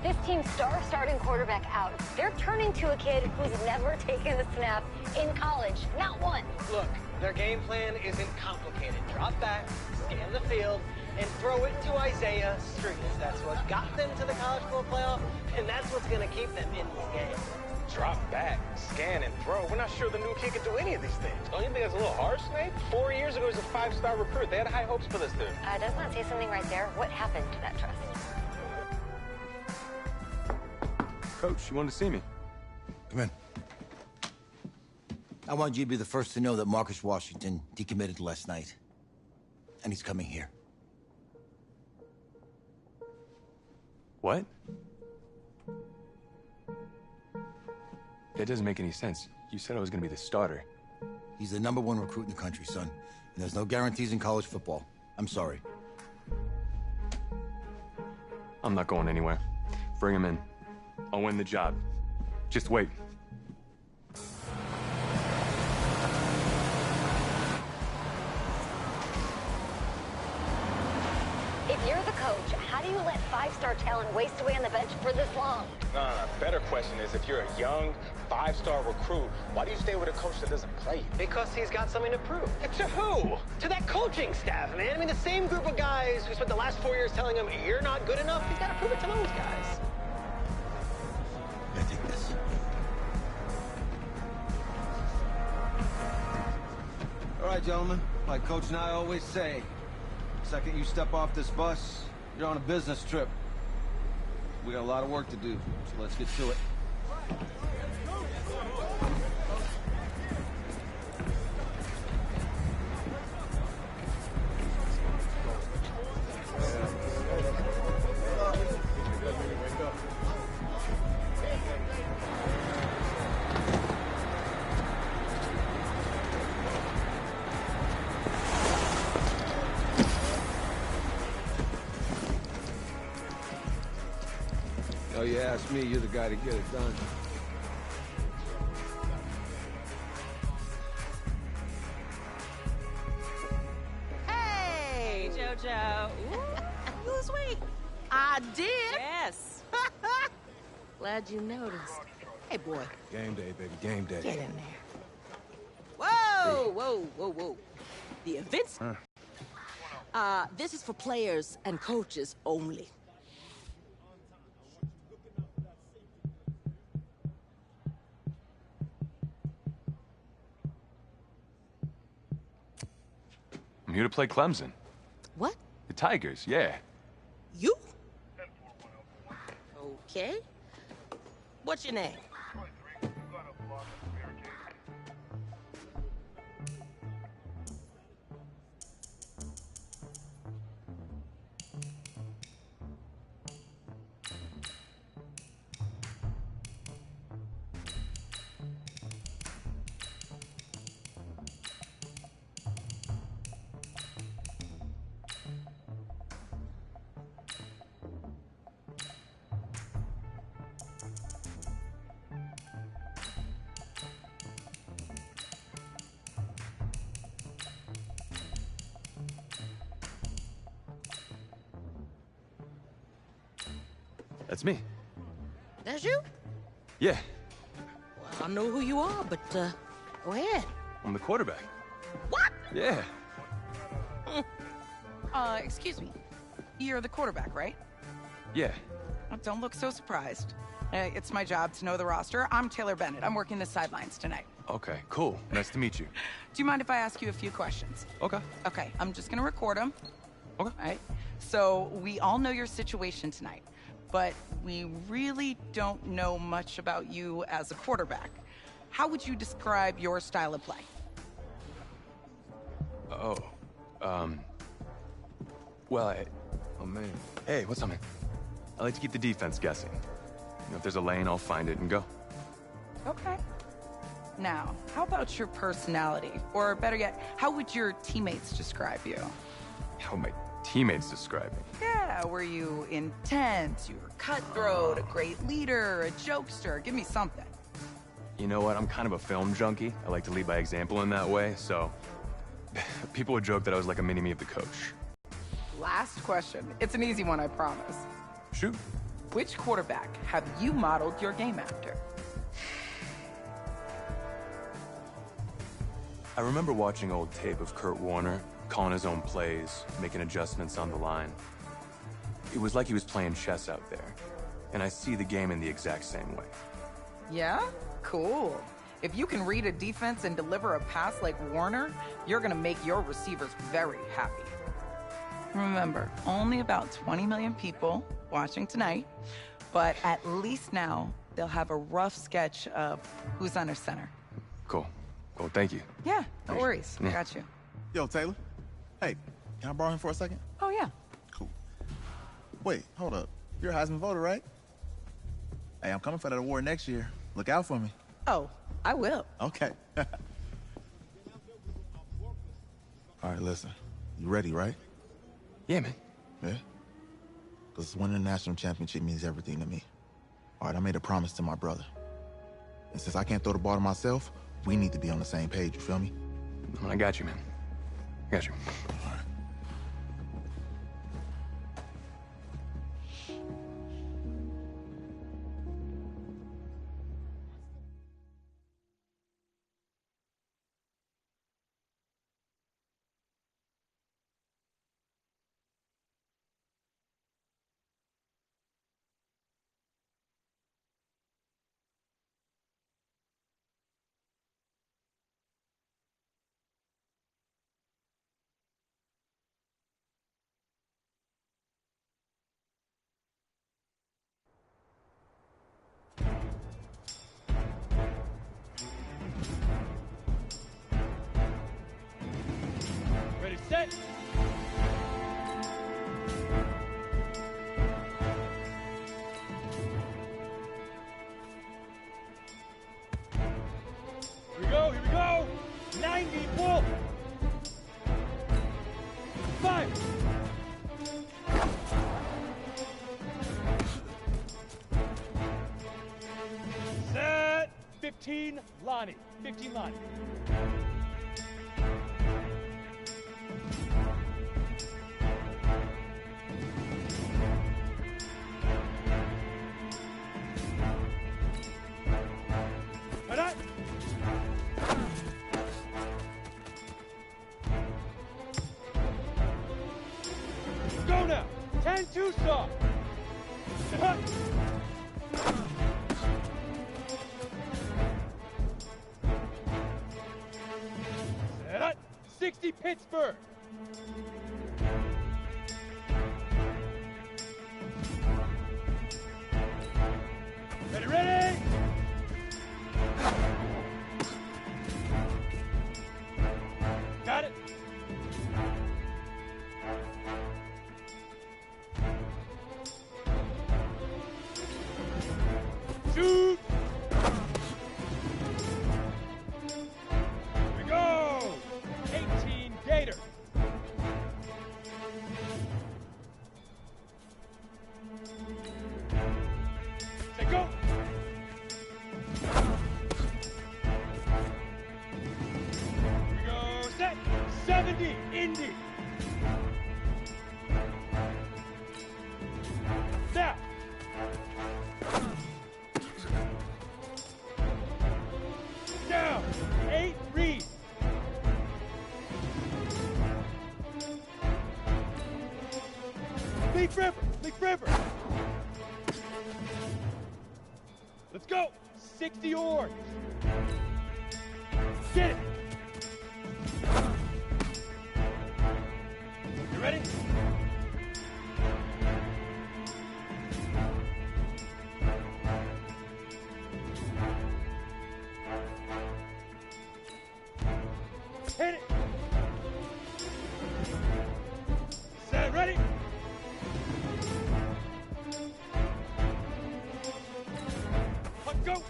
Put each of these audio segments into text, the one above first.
With this team's star starting quarterback out, they're turning to a kid who's never taken a snap in college. Not one. Look, their game plan isn't complicated. Drop back, scan the field, and throw it to Isaiah Streets. That's what got them to the college football playoff, and that's what's going to keep them in this game. Drop back, scan, and throw. We're not sure the new kid can do any of these things. Don't you think that's a little harsh, Snape? 4 years ago, he was a 5-star recruit. They had high hopes for this dude. Does not say something right there. What happened to that trust? Coach, you wanted to see me? Come in. I want you to be the first to know that Marcus Washington decommitted last night. And he's coming here. What? That doesn't make any sense. You said I was gonna be the starter. He's the #1 recruit in the country, son. And there's no guarantees in college football. I'm sorry. I'm not going anywhere. Bring him in. I'll win the job. Just wait. If you're the coach, how do you let 5-star talent waste away on the bench for this long? No. Better question is, if you're a young 5-star recruit, why do you stay with a coach that doesn't play you? Because he's got something to prove. To who? To that coaching staff, man. I mean, the same group of guys who spent the last 4 years telling him, you're not good enough, he's got to prove it to those guys. I take this. All right, gentlemen. Like Coach and I always say, the second you step off this bus, you're on a business trip. We got a lot of work to do, so let's get to it. Oh, you ask me, you're the guy to get it done. Hey, JoJo. Ooh, lose weight. I did. Yes. Glad you noticed. Hey, boy. Game day, baby, game day. Get in there. Whoa, whoa, whoa, whoa. The events? This is for players and coaches only. I'm here to play Clemson. What? The Tigers, yeah. You? Okay. What's your name? That's me. That's you? Yeah, Well, I know who you are, but, go ahead. I'm the quarterback. What? Yeah. Excuse me. You're the quarterback, right? Yeah. Don't look so surprised. It's my job to know the roster. I'm Taylor Bennett. I'm working the sidelines tonight. Okay, cool. Nice to meet you. Do you mind if I ask you a few questions? Okay. Okay, I'm just gonna record them. Okay. All right? So, we all know your situation tonight, but we really don't know much about you as a quarterback. How would you describe your style of play? Oh, well, oh man. Hey, what's up, man? I like to keep the defense guessing. You know, if there's a lane, I'll find it and go. Okay. Now, how about your personality? Or better yet, how would your teammates describe you? How would my teammates describe me? Yeah, were you intense? You were cutthroat, a great leader, a jokester? Give me something. You know what? I'm kind of a film junkie. I like to lead by example in that way, so people would joke that I was like a mini-me of the coach. Last question. It's an easy one, I promise. Shoot. which quarterback have you modeled your game after? I remember watching old tape of Kurt Warner, calling his own plays, making adjustments on the line. It was like he was playing chess out there, and I see the game in the exact same way. Yeah? Cool. If you can read a defense and deliver a pass like Warner, you're gonna make your receivers very happy. Remember, only about 20 million people watching tonight, but at least now they'll have a rough sketch of who's under center. Cool. Cool, thank you. Yeah, no worries. Yeah. Got you. Yo, Taylor. Hey, can I borrow him for a second? Oh, yeah. Cool. Wait, hold up. You're a Heisman voter, right? Hey, I'm coming for that award next year. Look out for me. Oh, I will. Okay. All right, listen. You ready, right? Yeah, man. Yeah? Because winning the national championship means everything to me. All right, I made a promise to my brother. And since I can't throw the ball to myself, we need to be on the same page, you feel me? I got you, man. I got you. All right. Ready, set. Here we go. 90, pull. 5. Set. 15, Lonnie. 15, Lonnie. Go now! 10-2 soft! Set up! 60 Pittsburgh! Ready, ready! Got it! Shoot! Here we go! 18 Gator! Say go! Here we go, set! 70 Indy! Now! Down! 8 Reed! Leaf River! Leaf River! Let's go! 60 Orange! Get it! You ready? Hit it! Set, ready? Let's go!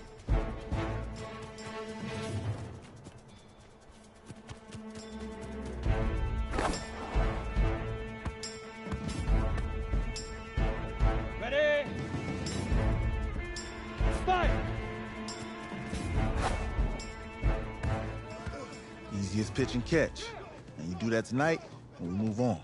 Ready? Fire! Easiest pitch and catch. And you do that tonight, and we move on.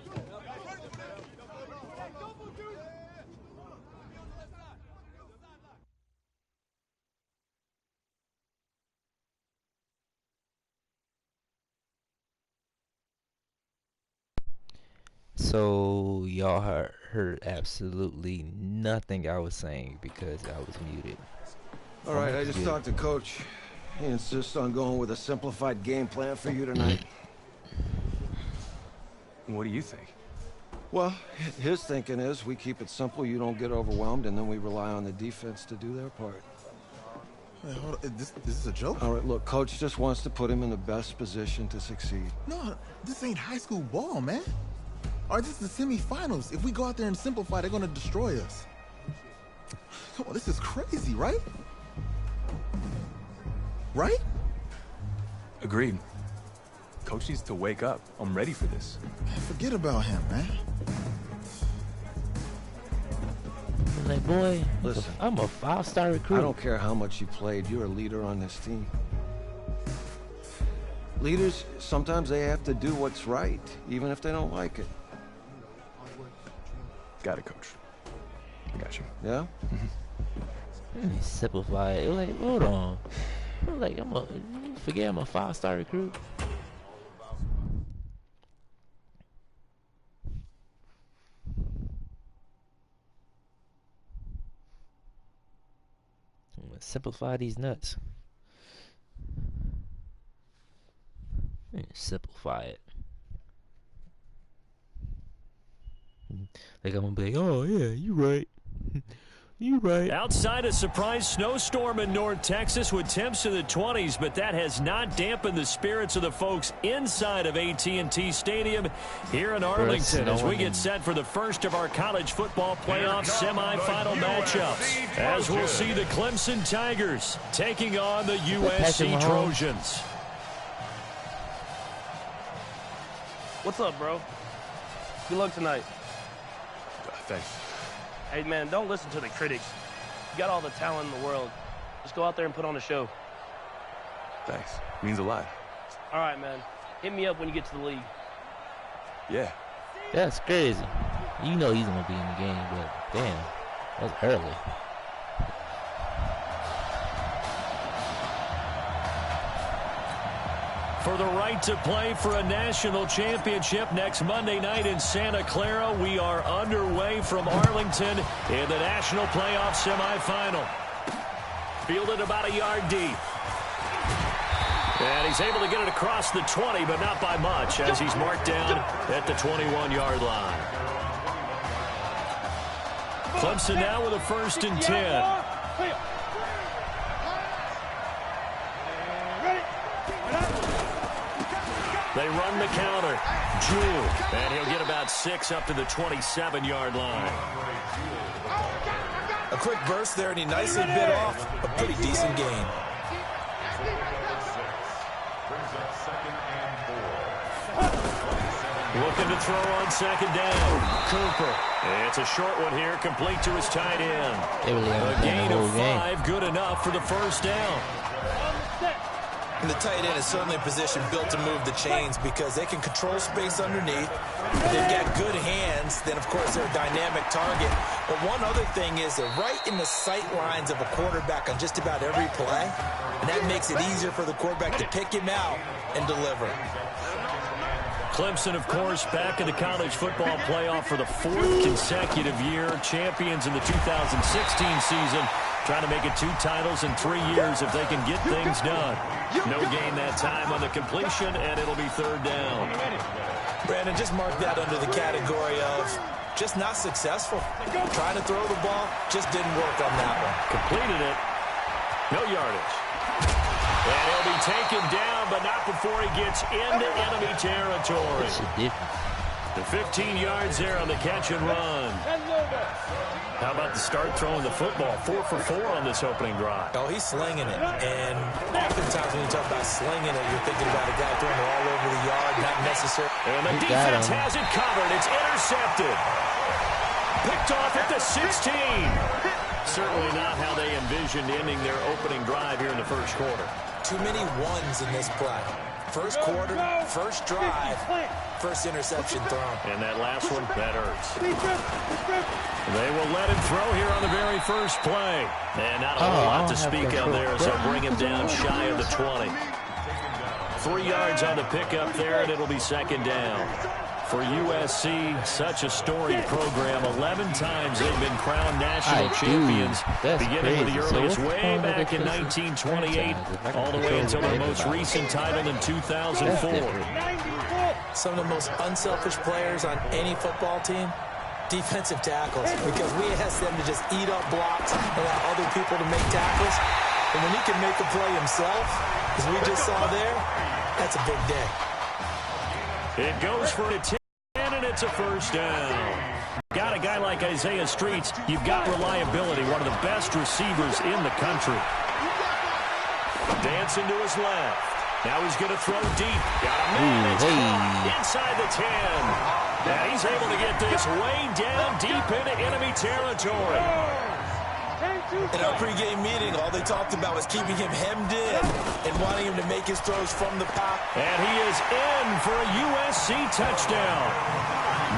So y'all heard absolutely nothing I was saying because I was muted. All right, I just talked to Coach. He insists on going with a simplified game plan for you tonight. What do you think? Well, his thinking is we keep it simple, you don't get overwhelmed, and then we rely on the defense to do their part. Hey, hold on. Is this a joke? All right, look, Coach just wants to put him in the best position to succeed. No, this ain't high school ball, man. All right, this is the semifinals. If we go out there and simplify, they're going to destroy us. Come on, this is crazy, right? Right? Agreed. Coach needs to wake up. I'm ready for this. Man, forget about him, man. Like, boy, Listen, I'm a 5-star recruit. I don't care how much you played. You're a leader on this team. Leaders, sometimes they have to do what's right, even if they don't like it. Got it, Coach. I got you. Yeah? Simplify it. Like, hold on. Like, forget I'm a 5-star recruit. I'm gonna simplify these nuts. Simplify it. Like I'm gonna be like, oh yeah, you right. You right. Outside a surprise snowstorm in North Texas with temps in the 20s, but that has not dampened the spirits of the folks inside of AT&T Stadium here in Arlington as we get set for the first of our college football playoff semifinal matchups. As we'll see the Clemson Tigers taking on the USC Trojans. What's up, bro? Good luck tonight. Thanks. Hey, man, don't listen to the critics. You got all the talent in the world. Just go out there and put on a show. Thanks. Means a lot. All right, man. Hit me up when you get to the league. Yeah. That's crazy. You know he's gonna be in the game, but damn, that's early. For the right to play for a national championship next Monday night in Santa Clara, we are underway from Arlington in the national playoff semifinal. Fielded about a yard deep. And he's able to get it across the 20, but not by much, as he's marked down at the 21-yard line. Clemson now with a 1st and 10. They run the counter. Jewell. And he'll get about 6 up to the 27-yard line. A quick burst there, and he nicely bit off a pretty decent gain. Looking to throw on 2nd down. Cooper. It's a short one here, complete to his tight end. A gain of 5, good enough for the 1st down. And the tight end is certainly a position built to move the chains because they can control space underneath. They've got good hands. Then, of course, they're a dynamic target. But one other thing is they're right in the sight lines of a quarterback on just about every play. And that makes it easier for the quarterback to pick him out and deliver. Clemson, of course, back in the college football playoff for the 4th consecutive year. Champions in the 2016 season. Trying to make it 2 titles in 3 years if they can get things done. No gain that time on the completion, and it'll be 3rd down. Brandon, just mark that under the category of just not successful. Trying to throw the ball, just didn't work on that one. Completed it. No yardage. And he'll be taken down, but not before he gets into enemy territory. The 15 yards there on the catch and run. How about the start throwing the football? 4 for 4 on this opening drive. Oh, he's slinging it. And oftentimes when you talk about slinging it, you're thinking about a guy throwing it all over the yard, not necessary. And the defense has it covered. It's intercepted. Picked off at the 16. Certainly not how they envisioned ending their opening drive here in the 1st quarter. Too many ones in this play. 1st quarter, 1st drive, 1st interception thrown. And that last one, that hurts. They will let him throw here on the very 1st play. And not a whole lot to speak of there as they'll bring him down shy of the 20. 3 yards on the pickup there, and it'll be 2nd down. for USC. Such a storied program. 11 times they've been crowned national champions, beginning with the earliest way back in 1928, all the way until their most recent title in 2004. Some of the most unselfish players on any football team, defensive tackles, because we ask them to just eat up blocks and allow other people to make tackles. And when he can make a play himself, as we just saw there, that's a big day. It goes for a 10, and it's a first down. Got a guy like Isaiah Streets, you've got reliability, one of the best receivers in the country. Dancing to his left. Now he's going to throw deep. Got a man inside the 10. And he's able to get this way down deep into enemy territory. In our pregame meeting, all they talked about was keeping him hemmed in and wanting him to make his throws from the pocket. And he is in for a USC touchdown.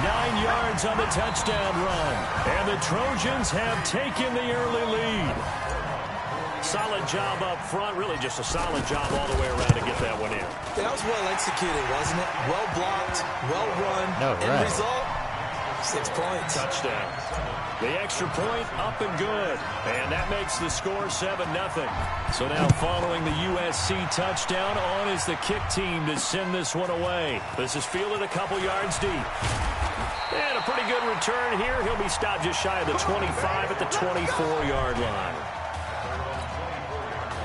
9 yards on the touchdown run. And the Trojans have taken the early lead. Solid job up front. Really just a solid job all the way around to get that one in. That was well executed, wasn't it? Well blocked, well run. End result, 6 points. Touchdown. The extra point up and good. And that makes the score 7-0. So now following the USC touchdown, on is the kick team to send this one away. This is fielded a couple yards deep. And a pretty good return here. He'll be stopped just shy of the 25 at the 24-yard line.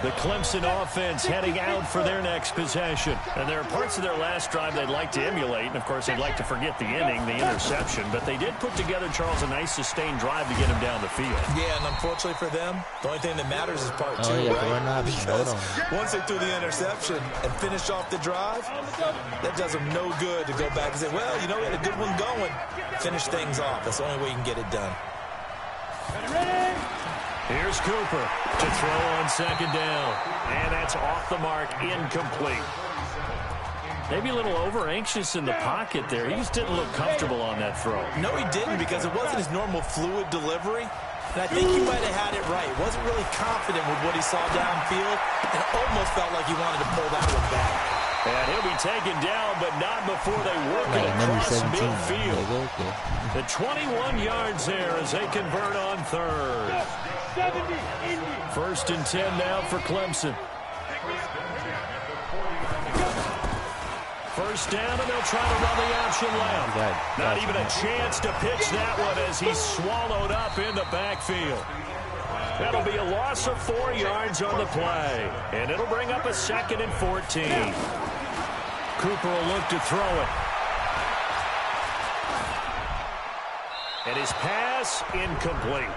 The Clemson offense heading out for their next possession. And there are parts of their last drive they'd like to emulate. And, of course, they'd like to forget the inning, the interception. But they did put together, Charles, a nice sustained drive to get him down the field. Yeah, and unfortunately for them, the only thing that matters is part two, right? Because once they threw the interception and finished off the drive, that does them no good to go back and say, well, you know, we had a good one going. Finish things off. That's the only way you can get it done. Here's Cooper to throw on second down. And that's off the mark, incomplete. Maybe a little over-anxious in the pocket there. He just didn't look comfortable on that throw. No, he didn't, because it wasn't his normal fluid delivery. And I think he might have had it right. Wasn't really confident with what he saw downfield, and almost felt like he wanted to pull that one back. And he'll be taken down, but not before they work it across midfield. The 21 yards there as they convert on third. First and 10 now for Clemson. First down, and they'll try to run the option left. Not even a chance to pitch that one as he's swallowed up in the backfield. That'll be a loss of 4 yards on the play. And it'll bring up a 2nd and 14. Cooper will look to throw it. And his pass, incomplete.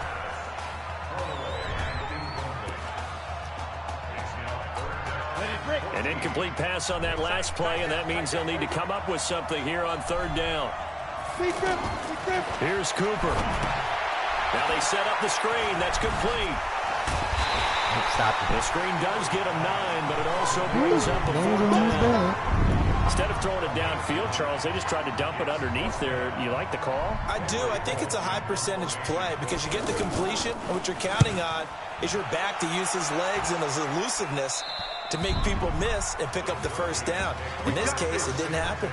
An incomplete pass on that last play, and that means they'll need to come up with something here on third down. Here's Cooper. Now they set up the screen. That's complete. The screen does get him 9, but it also brings up a 4th down. Instead of throwing it downfield, Charles, they just tried to dump it underneath there. You like the call? I do. I think it's a high percentage play because you get the completion, and what you're counting on is your back to use his legs and his elusiveness to make people miss and pick up the first down. In this case, it didn't happen.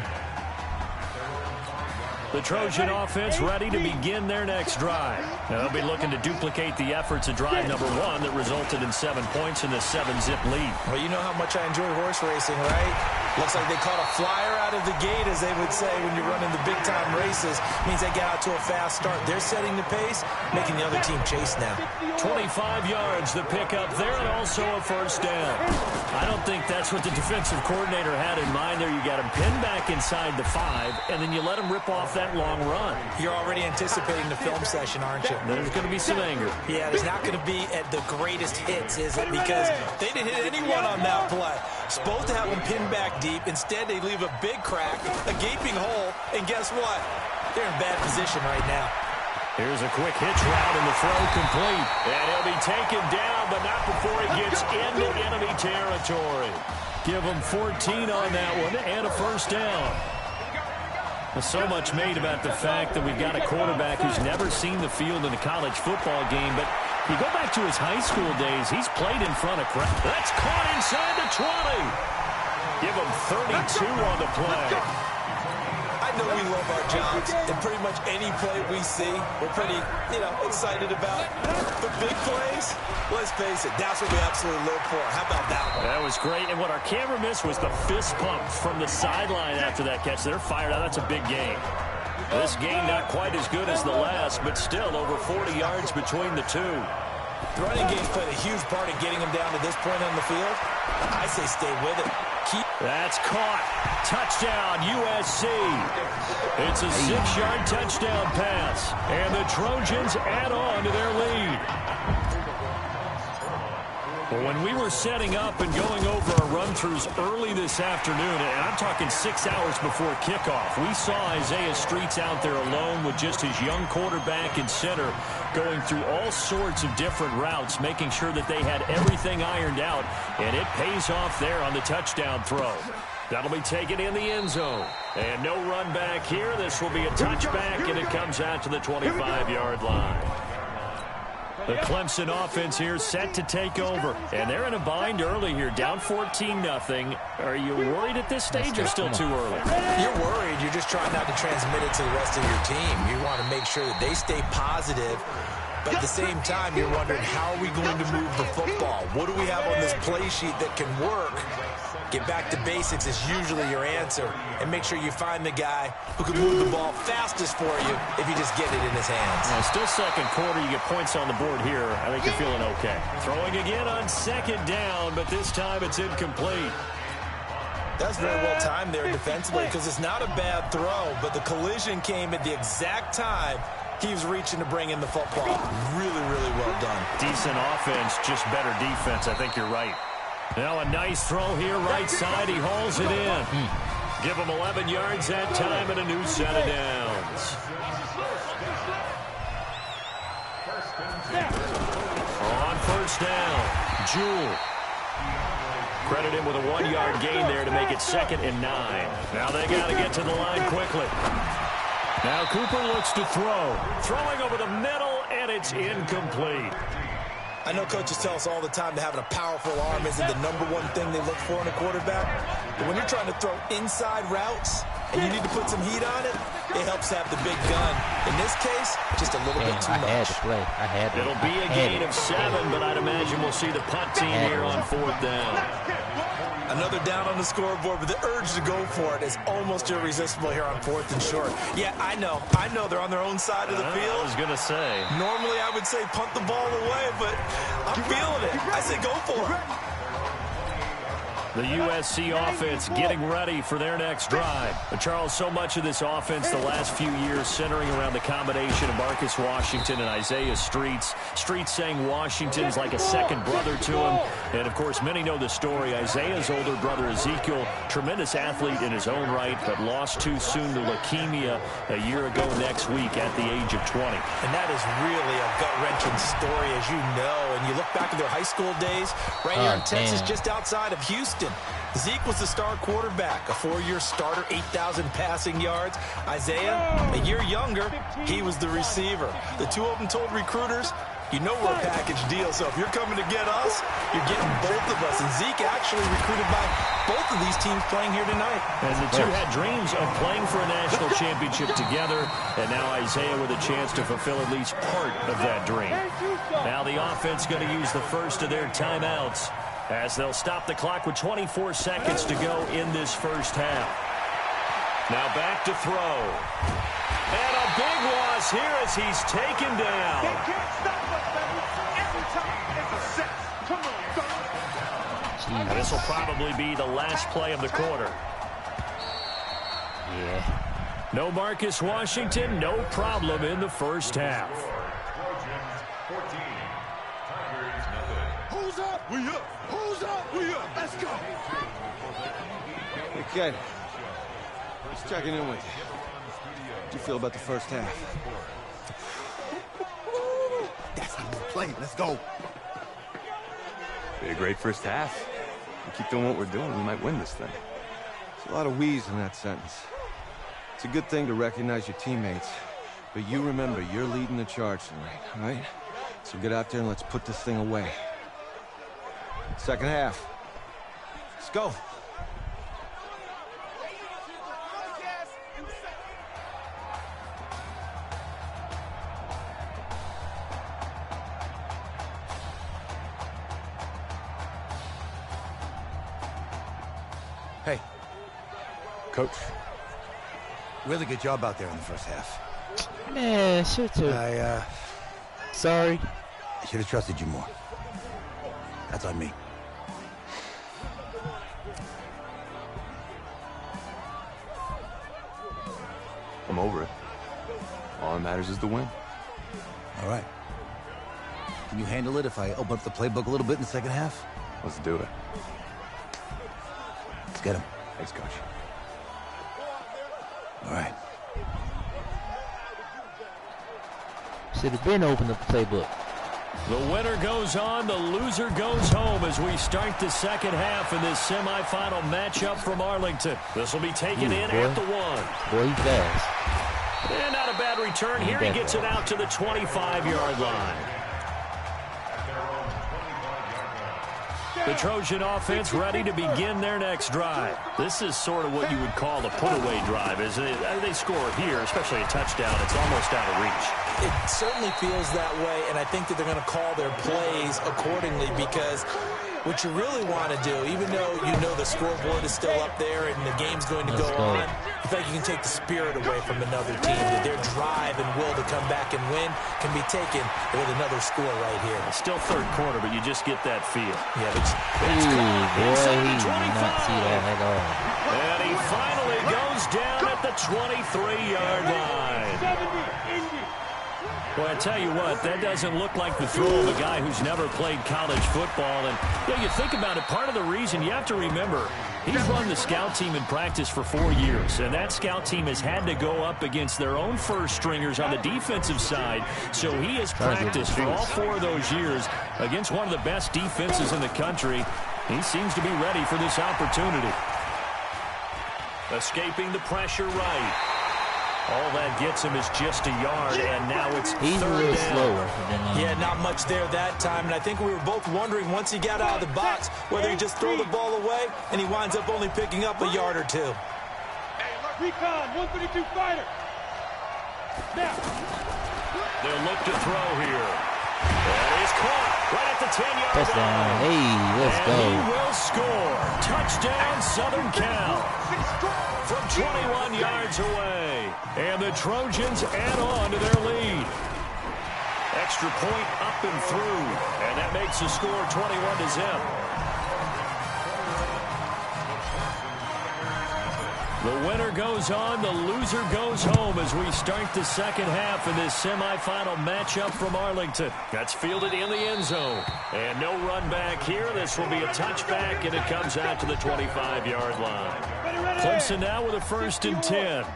The Trojan offense ready to begin their next drive. Now, they'll be looking to duplicate the efforts of drive number 1 that resulted in 7 points in the 7-zip lead. Well, you know how much I enjoy horse racing, right? Looks like they caught a flyer out of the gate, as they would say when you're running the big-time races. Means they get out to a fast start. They're setting the pace, making the other team chase now. 25 yards the pickup there, and also a first down. I don't think that's what the defensive coordinator had in mind there. You got him pinned back inside the 5, and then you let him rip off that long run. You're already anticipating the film session, aren't you? There's going to be some anger. Yeah, there's not going to be at the greatest hits, is it? Because they didn't hit anyone on that play. Supposed to have them pinned back deep. Instead, they leave a big crack, a gaping hole, and guess what? They're in bad position right now. Here's a quick hitch route, and the throw complete. And he'll be taken down, but not before he gets into enemy territory. Give him 14 on that one, and a first down. There's so much made about the fact that we've got a quarterback who's never seen the field in a college football game, but if you go back to his high school days, he's played in front of crowds. That's caught inside the 20. Give him 32 on the play. I know we love our jobs, and pretty much any play we see, we're pretty, excited about. But big plays, let's face it, that's what we absolutely live for. How about that one? That was great, and what our camera missed was the fist pump from the sideline after that catch. They're fired out. That's a big gain. This game not quite as good as the last, but still over 40 yards between the two. The running game's played a huge part in getting him down to this point on the field. I say stay with it. That's caught. Touchdown, USC. It's a 6-yard touchdown pass, and the Trojans add on to their lead. Well, when we were setting up and going over our run-throughs early this afternoon, and I'm talking 6 hours before kickoff, we saw Isaiah Streets out there alone with just his young quarterback and center going through all sorts of different routes, making sure that they had everything ironed out, and it pays off there on the touchdown throw. That'll be taken in the end zone. And no run back here. This will be a touchback, and it comes out to the 25-yard line. The Clemson offense here set to take over. And they're in a bind early here, down 14-0. Are you worried at this stage or still too early? You're worried. You're just trying not to transmit it to the rest of your team. You want to make sure that they stay positive. But at the same time, you're wondering, how are we going to move the football? What do we have on this play sheet that can work? Get back to basics is usually your answer. And make sure you find the guy who can move the ball fastest for you if you just get it in his hands. Well, still second quarter. You get points on the board here. I think you're feeling okay. Throwing again on second down, but this time it's incomplete. That's very well timed there defensively, because it's not a bad throw, but the collision came at the exact time he was reaching to bring in the football. Really, really well done. Decent offense, just better defense. I think you're right. Now a nice throw here, right side. He hauls it in. Give him 11 yards that time and a new set of downs. On first down, Jewell. Credit him with a 1-yard gain there to make it 2nd and 9. Now they got to get to the line quickly. Now Cooper looks to throw. Throwing over the middle, and it's incomplete. I know coaches tell us all the time that having a powerful arm isn't the #1 thing they look for in a quarterback. But when you're trying to throw inside routes and you need to put some heat on it, it helps to have the big gun. In this case, just a little bit too much. I had to play. It'll be a gain of 7, but I'd imagine we'll see the punt team here on 4th down. Another down on the scoreboard, but the urge to go for it is almost irresistible here on 4th and short. Yeah, I know they're on their own side of the field. I was going to say. Normally I would say punt the ball away, but I'm feeling it. I say go for it. The USC offense getting ready for their next drive. But Charles, so much of this offense the last few years centering around the combination of Marcus Washington and Isaiah Streets. Streets saying Washington's like a second brother to him. And, of course, many know the story. Isaiah's older brother, Ezekiel, tremendous athlete in his own right, but lost too soon to leukemia a year ago next week at the age of 20. And that is really a gut-wrenching story, as you know. And you look back at their high school days, right here in Texas, just outside of Houston. Zeke was the star quarterback, a 4-year starter, 8,000 passing yards. Isaiah, a year younger, he was the receiver. The two of them told recruiters, you know we're a package deal, so if you're coming to get us, you're getting both of us. And Zeke actually recruited by both of these teams playing here tonight. And the two had dreams of playing for a national championship together, and now Isaiah with a chance to fulfill at least part of that dream. Now the offense going to use the first of their timeouts, as they'll stop the clock with 24 seconds to go in this first half. Now back to throw. And a big loss here as he's taken down. They can't stop us, baby. Every time it's a set. Come on, And this will probably be the last play of the quarter. Yeah. No Marcus Washington, no problem in the first half. Who's up? We up. Who's up? We up. Let's go. Okay. Just checking in with you. How do you feel about the first half? That's how we play. Let's go. Be a great first half. If we keep doing what we're doing, we might win this thing. There's a lot of wheeze in that sentence. It's a good thing to recognize your teammates, but you remember you're leading the charge tonight, all right? So get out there and let's put this thing away. Second half. Let's go. Hey. Coach. Really good job out there in the first half. Man, shoot too. I Sorry. should have trusted you more. That's on me. I'm over it. All that matters is the win. All right. Can you handle it if I open up the playbook a little bit in the second half? Let's do it. Let's get him. Thanks, Coach. All right. Should have been open up the playbook. The winner goes on, the loser goes home as we start the second half in this semifinal matchup from Arlington. This will be taken in at the 1. Boy, he's fast. And not a bad return here. He gets it out to the 25-yard line. The Trojan offense ready to begin their next drive. This is sort of what you would call a put-away drive. As they score here, especially a touchdown, it's almost out of reach. It certainly feels that way, and I think that they're going to call their plays accordingly because what you really want to do, even though you know the scoreboard is still up there and the game's going to go on, I think you can take the spirit away from another team, that their drive and will to come back and win can be taken with another score right here. It's still third quarter, but you just get that feel. Yeah, but boy, he did not see that at all. And he finally goes down at the 23-yard line. Well, I tell you what, that doesn't look like the throw of a guy who's never played college football. And you think about it, part of the reason you have to remember, he's run the scout team in practice for 4 years, and that scout team has had to go up against their own first stringers on the defensive side. So he has practiced for all 4 of those years against one of the best defenses in the country. He seems to be ready for this opportunity. Escaping the pressure right. All that gets him is just a yard, and now it's He's a little slower than yeah, not much there that time, and I think we were both wondering once he got out of the box whether he just throw the ball away, and he winds up only picking up a yard or 2. Hey, recon, 132 fighter. Now. They'll look to throw here. That is caught right at the 10-yard line. Hey, let's go. He will score. Touchdown, Southern Cal. From 21 yards away. And the Trojans add on to their lead. Extra point up and through. And that makes the score 21-0. The winner goes on, the loser goes home as we start the second half in this semifinal matchup from Arlington. That's fielded in the end zone. And no run back here. This will be a touchback, and it comes out to the 25-yard line. Clemson now with a 1st and 10.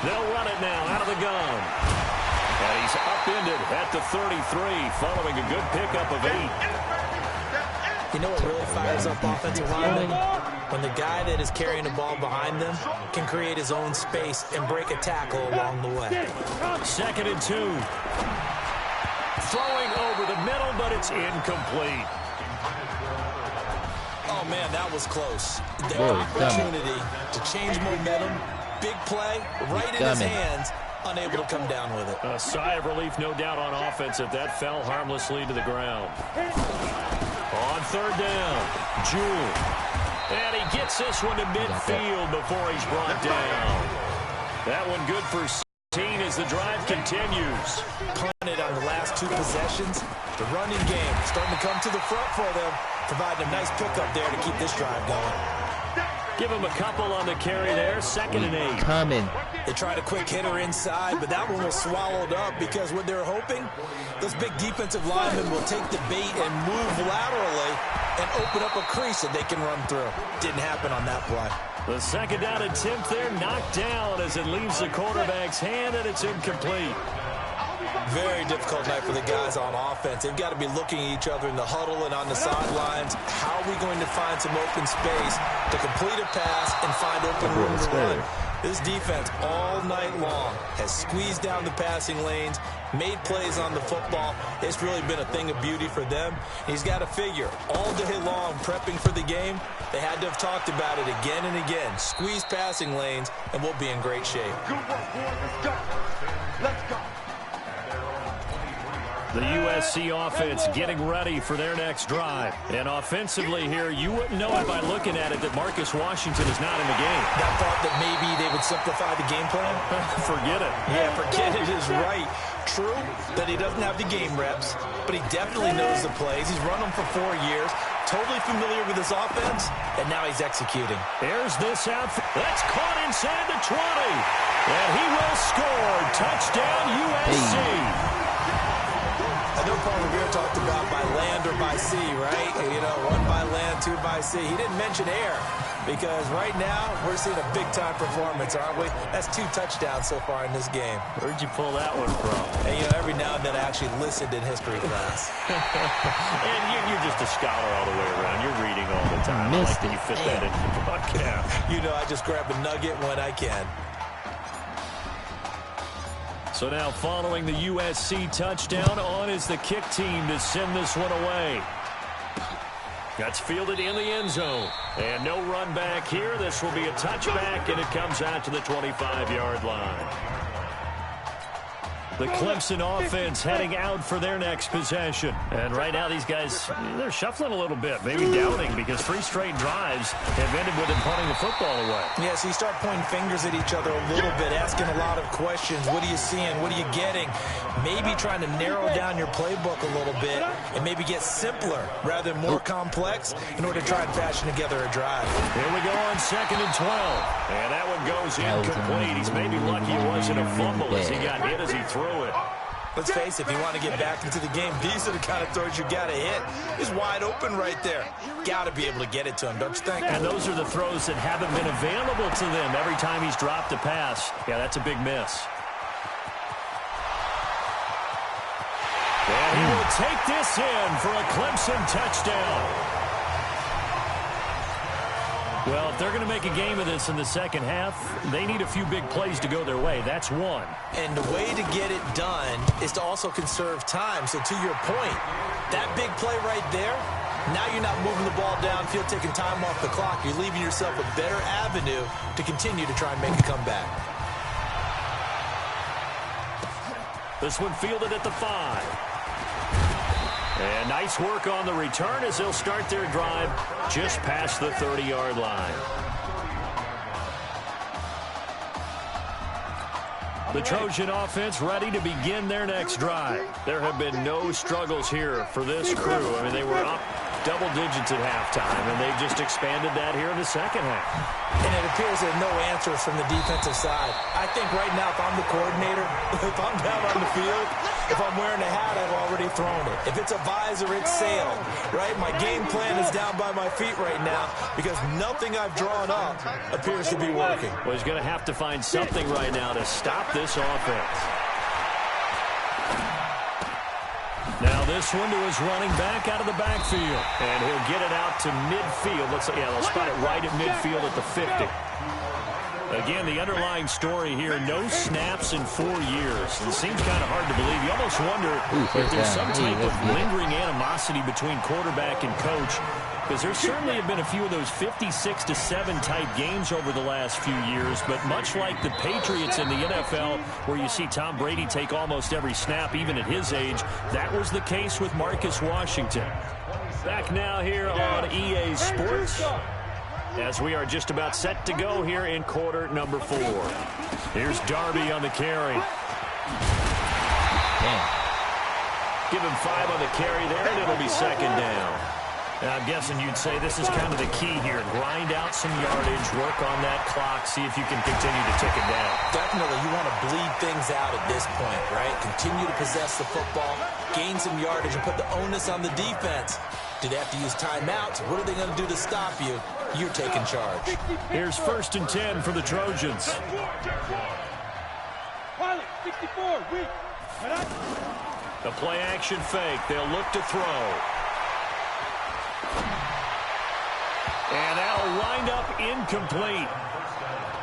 They'll run it now out of the gun. And he's upended at the 33 following a good pickup of 8. You know what really fires up offensive linemen? When the guy that is carrying the ball behind them can create his own space and break a tackle along the way. 2nd and 2. Throwing over the middle, but it's incomplete. Oh, man, that was close. Their opportunity to change momentum, big play, right in his hands, unable to come down with it. A sigh of relief, no doubt, on offense if that fell harmlessly to the ground. On 3rd down, Jewell. And he gets this one to midfield before he's brought down. That one good for 16 as the drive continues. Punted on the last 2 possessions. The running game starting to come to the front for them, providing a nice pickup there to keep this drive going. Give him a couple on the carry there. 2nd and 8. Coming. They tried a quick hitter inside, but that one was swallowed up because what they're hoping, those big defensive linemen will take the bait and move laterally and open up a crease that they can run through. Didn't happen on that play. The 2nd down attempt there knocked down as it leaves the quarterback's hand, and it's incomplete. Very difficult night for the guys on offense. They've got to be looking at each other in the huddle and on the sidelines. How are we going to find some open space to complete a pass and find open room to run? This defense all night long has squeezed down the passing lanes, made plays on the football. It's really been a thing of beauty for them. He's got to figure all day long prepping for the game. They had to have talked about it again and again. Squeeze passing lanes, and we'll be in great shape. Good work, boy. Let's go. Let's go. The USC offense getting ready for their next drive. And offensively here, you wouldn't know it by looking at it that Marcus Washington is not in the game. That thought that maybe they would simplify the game plan? Forget it. Yeah, forget it is right. True that he doesn't have the game reps, but he definitely knows the plays. He's run them for 4 years, totally familiar with his offense, and now he's executing. There's this out. That's caught inside the 20. And he will score. Touchdown, USC. I know Paul Revere talked about by land or by sea, right? You know, 1 by land, 2 by sea. He didn't mention air because right now we're seeing a big-time performance, aren't we? That's 2 touchdowns so far in this game. Where'd you pull that one from? And, you know, every now and then I actually listened in history class. And you're just a scholar all the way around. You're reading all the time. I like that you fit that into the podcast. You know, I just grab a nugget when I can. So now following the USC touchdown, on is the kick team to send this one away. That's fielded in the end zone. And no run back here. This will be a touchback, and it comes out to the 25-yard line. The Clemson offense heading out for their next possession. And right now these guys, they're shuffling a little bit, maybe doubting, because 3 straight drives have ended with them punting the football away. Yeah, so you start pointing fingers at each other a little bit, asking a lot of questions. What are you seeing? What are you getting? Maybe trying to narrow down your playbook a little bit and maybe get simpler rather than more complex in order to try and fashion together a drive. Here we go on 2nd and 12. And that one goes incomplete. He's maybe lucky it wasn't a fumble as he got hit as he threw it. Let's face it, if you want to get back into the game, these are the kind of throws you got to hit. He's wide open right there. Got to be able to get it to him, don't you think? And those are the throws that haven't been available to them every time he's dropped a pass. Yeah, that's a big miss. And he will take this in for a Clemson touchdown. Well, if they're going to make a game of this in the second half, they need a few big plays to go their way. That's one. And the way to get it done is to also conserve time. So to your point, that big play right there, now you're not moving the ball downfield, taking time off the clock. You're leaving yourself a better avenue to continue to try and make a comeback. This one fielded at the 5. And nice work on the return as they'll start their drive just past the 30-yard line. The Trojan offense ready to begin their next drive. There have been no struggles here for this crew. I mean, they were up double digits at halftime, and they've just expanded that here in the second half. And it appears there's no answers from the defensive side. I think right now, if I'm the coordinator, if I'm down on the field, if I'm wearing a hat, I've already thrown it. If it's a visor, it's sailed, right? My game plan is down by my feet right now because nothing I've drawn up appears to be working. Well, he's going to have to find something right now to stop this offense. Now this one to his running back out of the backfield. And he'll get it out to midfield. They'll spot it right at midfield at the 50. Again, the underlying story here, no snaps in 4 years. It seems kind of hard to believe. You almost wonder if there's some type of lingering animosity between quarterback and coach, because there certainly have been a few of those 56-7 type games over the last few years, but much like the Patriots in the NFL, where you see Tom Brady take almost every snap, even at his age, that was the case with Marcus Washington. Back now here on EA Sports, as we are just about set to go here in quarter number 4. Here's Darby on the carry. Give him 5 on the carry there, and it'll be second down. Now, I'm guessing you'd say this is kind of the key here. Grind out some yardage, work on that clock, see if you can continue to tick it down. Definitely, you want to bleed things out at this point, right? Continue to possess the football, gain some yardage, and put the onus on the defense. Do they have to use timeouts? What are they going to do to stop you? You're taking charge. Here's 1st and 10 for the Trojans. The play action fake. They'll look to throw. And that'll wind up incomplete.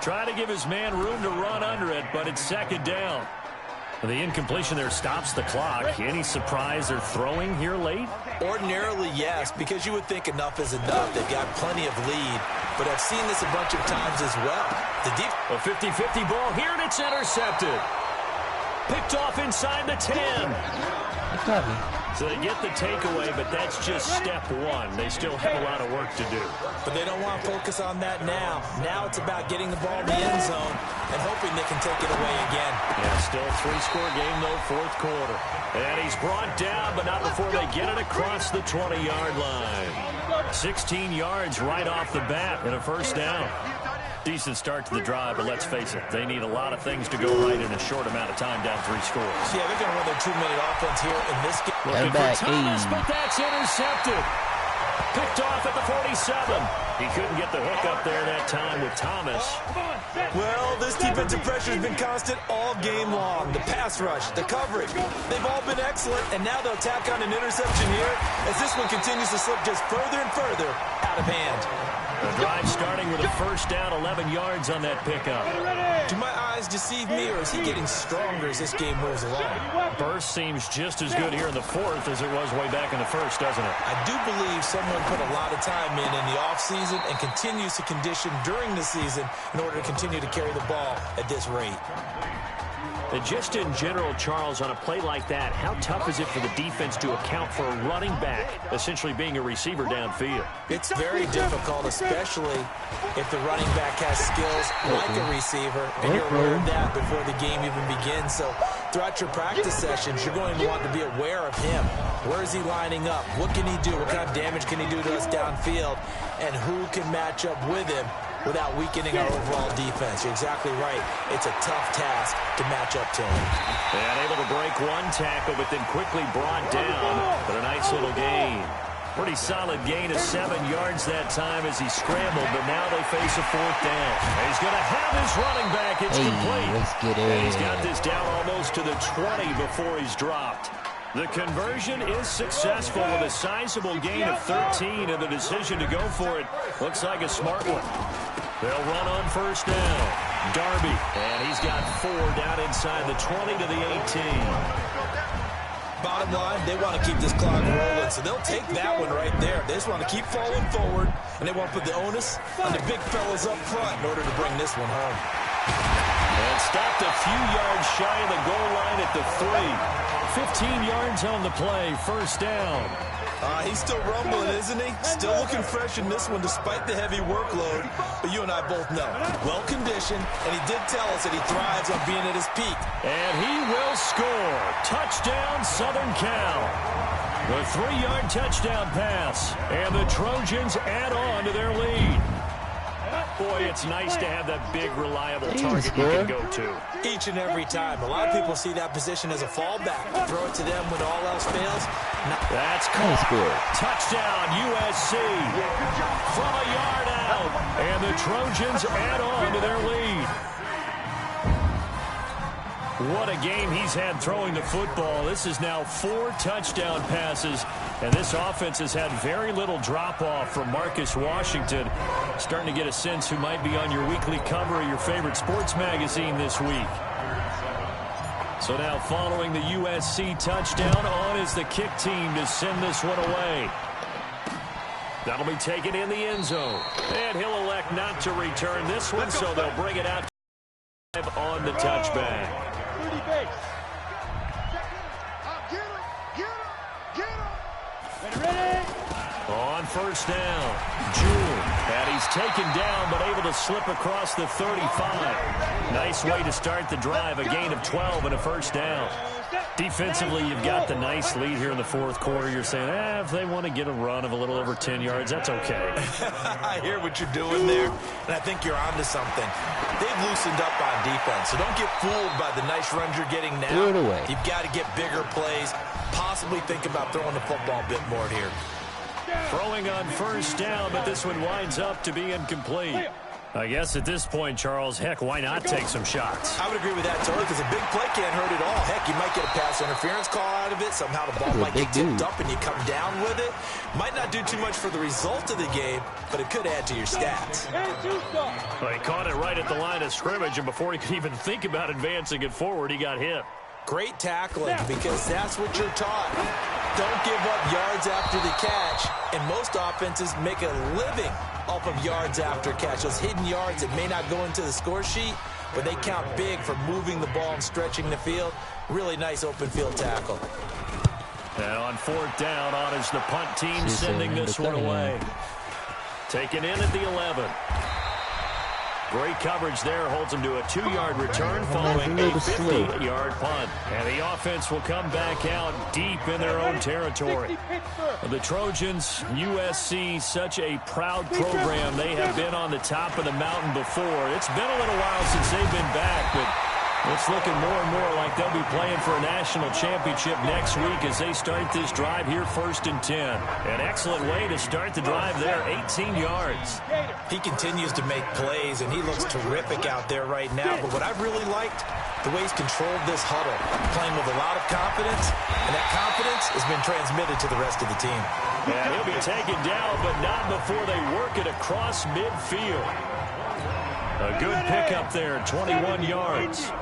Try to give his man room to run under it, but it's second down. The incompletion there stops the clock. Any surprise they're throwing here late? Ordinarily, yes, because you would think enough is enough. They've got plenty of lead, but I've seen this a bunch of times as well. A 50-50 ball here, and it's intercepted. Picked off inside the 10. got me. So they get the takeaway, but that's just step one. They still have a lot of work to do. But they don't want to focus on that now. Now it's about getting the ball in the end zone and hoping they can take it away again. Yeah, still three-score game, though, fourth quarter. And he's brought down, but not before they get it across the 20-yard line. 16 yards right off the bat and a first down. Decent start to the drive, but let's face it, they need a lot of things to go right in a short amount of time, down 3 scores. Yeah, they're going to run their 2-minute offense here in this game. Looking for Thomas, but that's intercepted. Picked off at the 47. He couldn't get the hook up there that time with Thomas. Well, this defensive pressure has been constant all game long. The pass rush, the coverage, they've all been excellent, and now they'll tack on an interception here as this one continues to slip just further and further out of hand. The drive starting with a first down, 11 yards on that pickup. Do my eyes deceive me, or is he getting stronger as this game moves along? Burst seems just as good here in the fourth as it was way back in the first, doesn't it? I do believe someone put a lot of time in the offseason and continues to condition during the season in order to continue to carry the ball at this rate. And just in general, Charles, on a play like that, how tough is it for the defense to account for a running back essentially being a receiver downfield? It's very difficult, especially if the running back has skills like a receiver, and you're aware of that before the game even begins. So throughout your practice sessions, you're going to want to be aware of him. Where is he lining up? What can he do? What kind of damage can he do to us downfield? And who can match up with him without weakening our overall defense? You're exactly right. It's a tough task to match up to him. And able to break one tackle, but then quickly brought down. But a nice little gain. Pretty solid gain of 7 yards that time as he scrambled, but now they face a fourth down. And he's going to have his running back. It's complete. Let's get it. And he's got this down almost to the 20 before he's dropped. The conversion is successful with a sizable gain of 13, and the decision to go for it looks like a smart one. They'll run on first down. Darby, and he's got 4 down inside the 20 to the 18. Bottom line, they want to keep this clock rolling, so they'll take that one right there. They just want to keep falling forward, and they want to put the onus on the big fellas up front in order to bring this one home. And stopped a few yards shy of the goal line at the 3. 15 yards on the play, first down. He's still rumbling, isn't he? Still looking fresh in this one despite the heavy workload. But you and I both know, well-conditioned, and he did tell us that he thrives on being at his peak. And he will score. Touchdown, Southern Cal. The 3-yard touchdown pass. And the Trojans add on to their lead. Boy, it's nice to have that big, reliable target you can go to. Each and every time. A lot of people see that position as a fallback. Throw it to them when all else fails. That's caught. Touchdown, USC. From a yard out. And the Trojans add on to their lead. What a game he's had throwing the football. This is now 4 touchdown passes, and this offense has had very little drop-off from Marcus Washington. Starting to get a sense who might be on your weekly cover of your favorite sports magazine this week. So now following the USC touchdown, on is the kick team to send this one away. That'll be taken in the end zone. And he'll elect not to return this one, so they'll bring it out on the touchback. On first down, Jewell, and he's taken down but able to slip across the 35. Nice way to start the drive, a gain of 12 and a first down. Defensively, you've got the nice lead here in the fourth quarter. You're saying, if they want to get a run of a little over 10 yards, that's okay. I hear what you're doing there, and I think you're onto something. They've loosened up on defense, so don't get fooled by the nice runs you're getting now. Do it away. You've got to get bigger plays, possibly think about throwing the football a bit more here. Throwing on first down, but this one winds up to be incomplete. I guess at this point, Charles, heck, why not take some shots? I would agree with that, Tony, because a big play can't hurt at all. Heck, you might get a pass interference call out of it. Somehow the ball might get tipped up and you come down with it. Might not do too much for the result of the game, but it could add to your stats. Well, he caught it right at the line of scrimmage, and before he could even think about advancing it forward, he got hit. Great tackling, because that's what you're taught. Don't give up yards after the catch, and most offenses make a living off of yards after catch. Those hidden yards that may not go into the score sheet, but they count big for moving the ball and stretching the field. Really nice open field tackle. And on 4th down, on is the punt team sending this one away. Taken in at the 11. Great coverage there, holds him to a 2-yard return following a 50-yard punt. And the offense will come back out deep in their own territory. The Trojans, USC, such a proud program. They have been on the top of the mountain before. It's been a little while since they've been back, but it's looking more and more like they'll be playing for a national championship next week as they start this drive here 1st and 10. An excellent way to start the drive there, 18 yards. He continues to make plays, and he looks terrific out there right now. But what I've really liked, the way he's controlled this huddle, playing with a lot of confidence, and that confidence has been transmitted to the rest of the team. Yeah, he'll be taken down, but not before they work it across midfield. A good pickup there, 21 yards.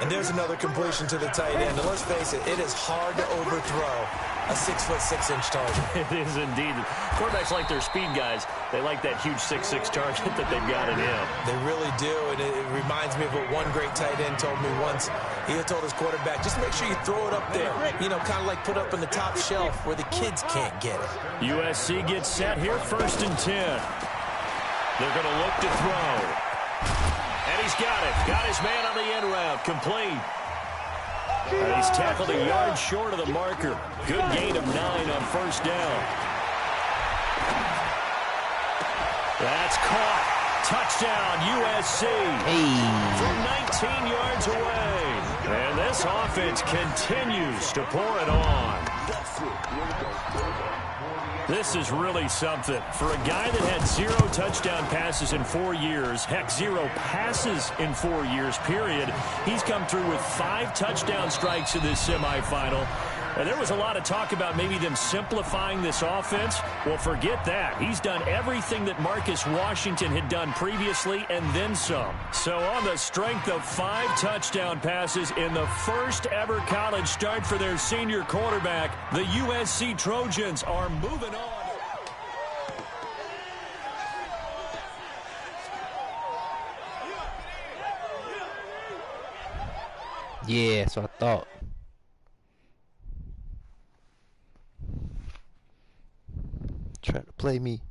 And there's another completion to the tight end. And let's face it, it is hard to overthrow a 6'6" target. It is indeed. Quarterbacks like their speed guys. They like that huge 6'6" target that they've got in him. They really do, and it reminds me of what one great tight end told me once. He told his quarterback, just make sure you throw it up there. You know, kind of like put up on the top shelf where the kids can't get it. USC gets set here, 1st and 10. They're going to look to throw. And he's got it. Got his man on the end route. Complete. And he's tackled a yard short of the marker. Good gain of 9 on 1st down. That's caught. Touchdown, USC. From 19 yards away. And this offense continues to pour it on. This is really something. For a guy that had 0 touchdown passes in 4 years, heck, 0 passes in 4 years, period, he's come through with 5 touchdown strikes in this semifinal. And there was a lot of talk about maybe them simplifying this offense. Well, forget that. He's done everything that Marcus Washington had done previously and then some. So on the strength of 5 touchdown passes in the first ever college start for their senior quarterback, the USC Trojans are moving on. Yeah, so I thought. Try to play me.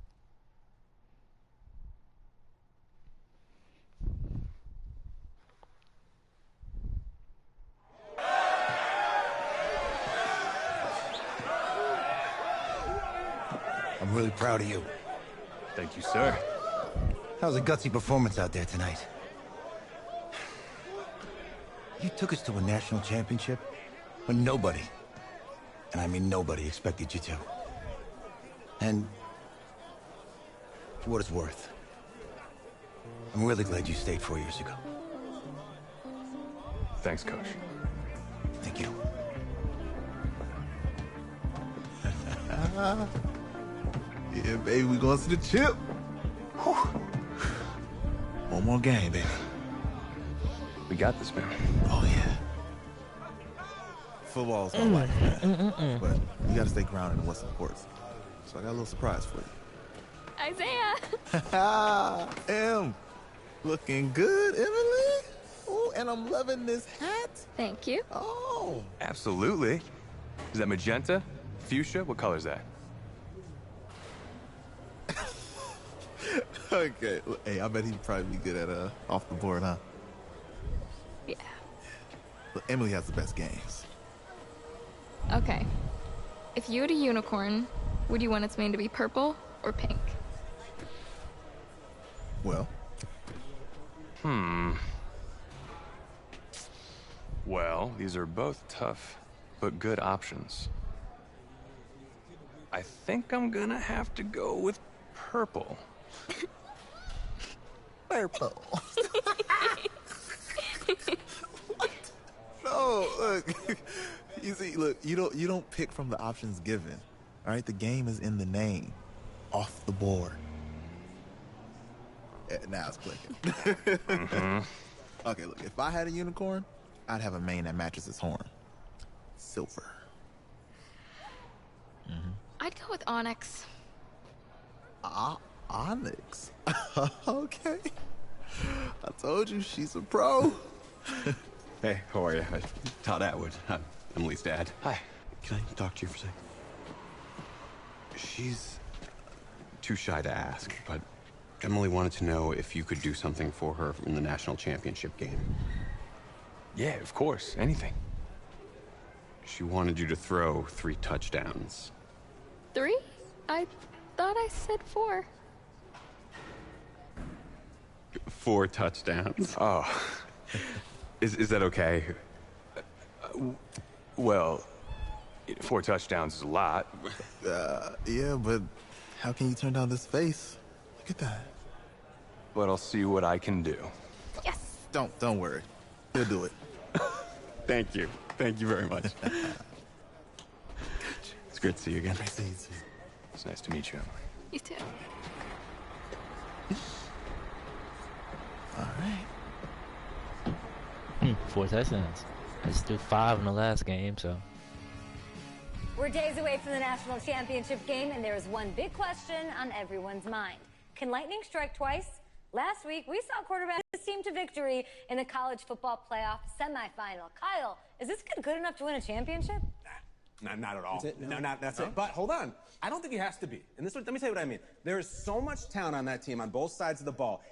I'm really proud of you. Thank you, sir. That was a gutsy performance out there tonight. You took us to a national championship when nobody, and I mean nobody, expected you to. And for what it's worth, I'm really glad you stayed 4 years ago. Thanks, Coach. Thank you. Yeah, baby, we going to the chip. Whew. One more game, baby. We got this, man. Oh, yeah. Football's my life, man. But you got to stay grounded in what's important. So I got a little surprise for you. Isaiah! Em, looking good, Emily. Oh, and I'm loving this hat. Thank you. Oh. Absolutely. Is that magenta? Fuchsia? What color is that? Okay. Hey, I bet he'd probably be good at off the board, huh? Yeah. Look, Emily has the best games. Okay. If you had a unicorn, would you want its mane to be purple or pink? Well. Well, these are both tough, but good options. I think I'm gonna have to go with purple. Purple. No, look. You see, look, you don't pick from the options given. All right, the game is in the name. Off the board. Now it's clicking. Okay, look, if I had a unicorn, I'd have a mane that matches its horn. Silver. I'd go with onyx. Onyx? Okay. I told you, she's a pro. Hey, how are you? Todd Atwood. I'm Emily's dad. Hi. Can I talk to you for a second? She's too shy to ask, but Emily wanted to know if you could do something for her in the national championship game. Yeah, of course. Anything. She wanted you to throw 3 touchdowns. 3? I thought I said 4. 4 touchdowns. Oh. Is that okay? Well, 4 touchdowns is a lot. Yeah, but how can you turn down this face? Look at that. But I'll see what I can do. Yes. Don't worry. He'll do it. Thank you. Thank you very much. It's great to see you again. Nice to see you too. It's nice to meet you, Emily. You too. All right. 4 touchdowns. Let's do 5 in the last game, so. We're days away from the national championship game, and there is one big question on everyone's mind. Can lightning strike twice? Last week, we saw quarterback his team to victory in the college football playoff semifinal. Kyle, is this kid good enough to win a championship? Not at all. That's it. But hold on. I don't think he has to be. And let me tell you what I mean. There is so much talent on that team on both sides of the ball.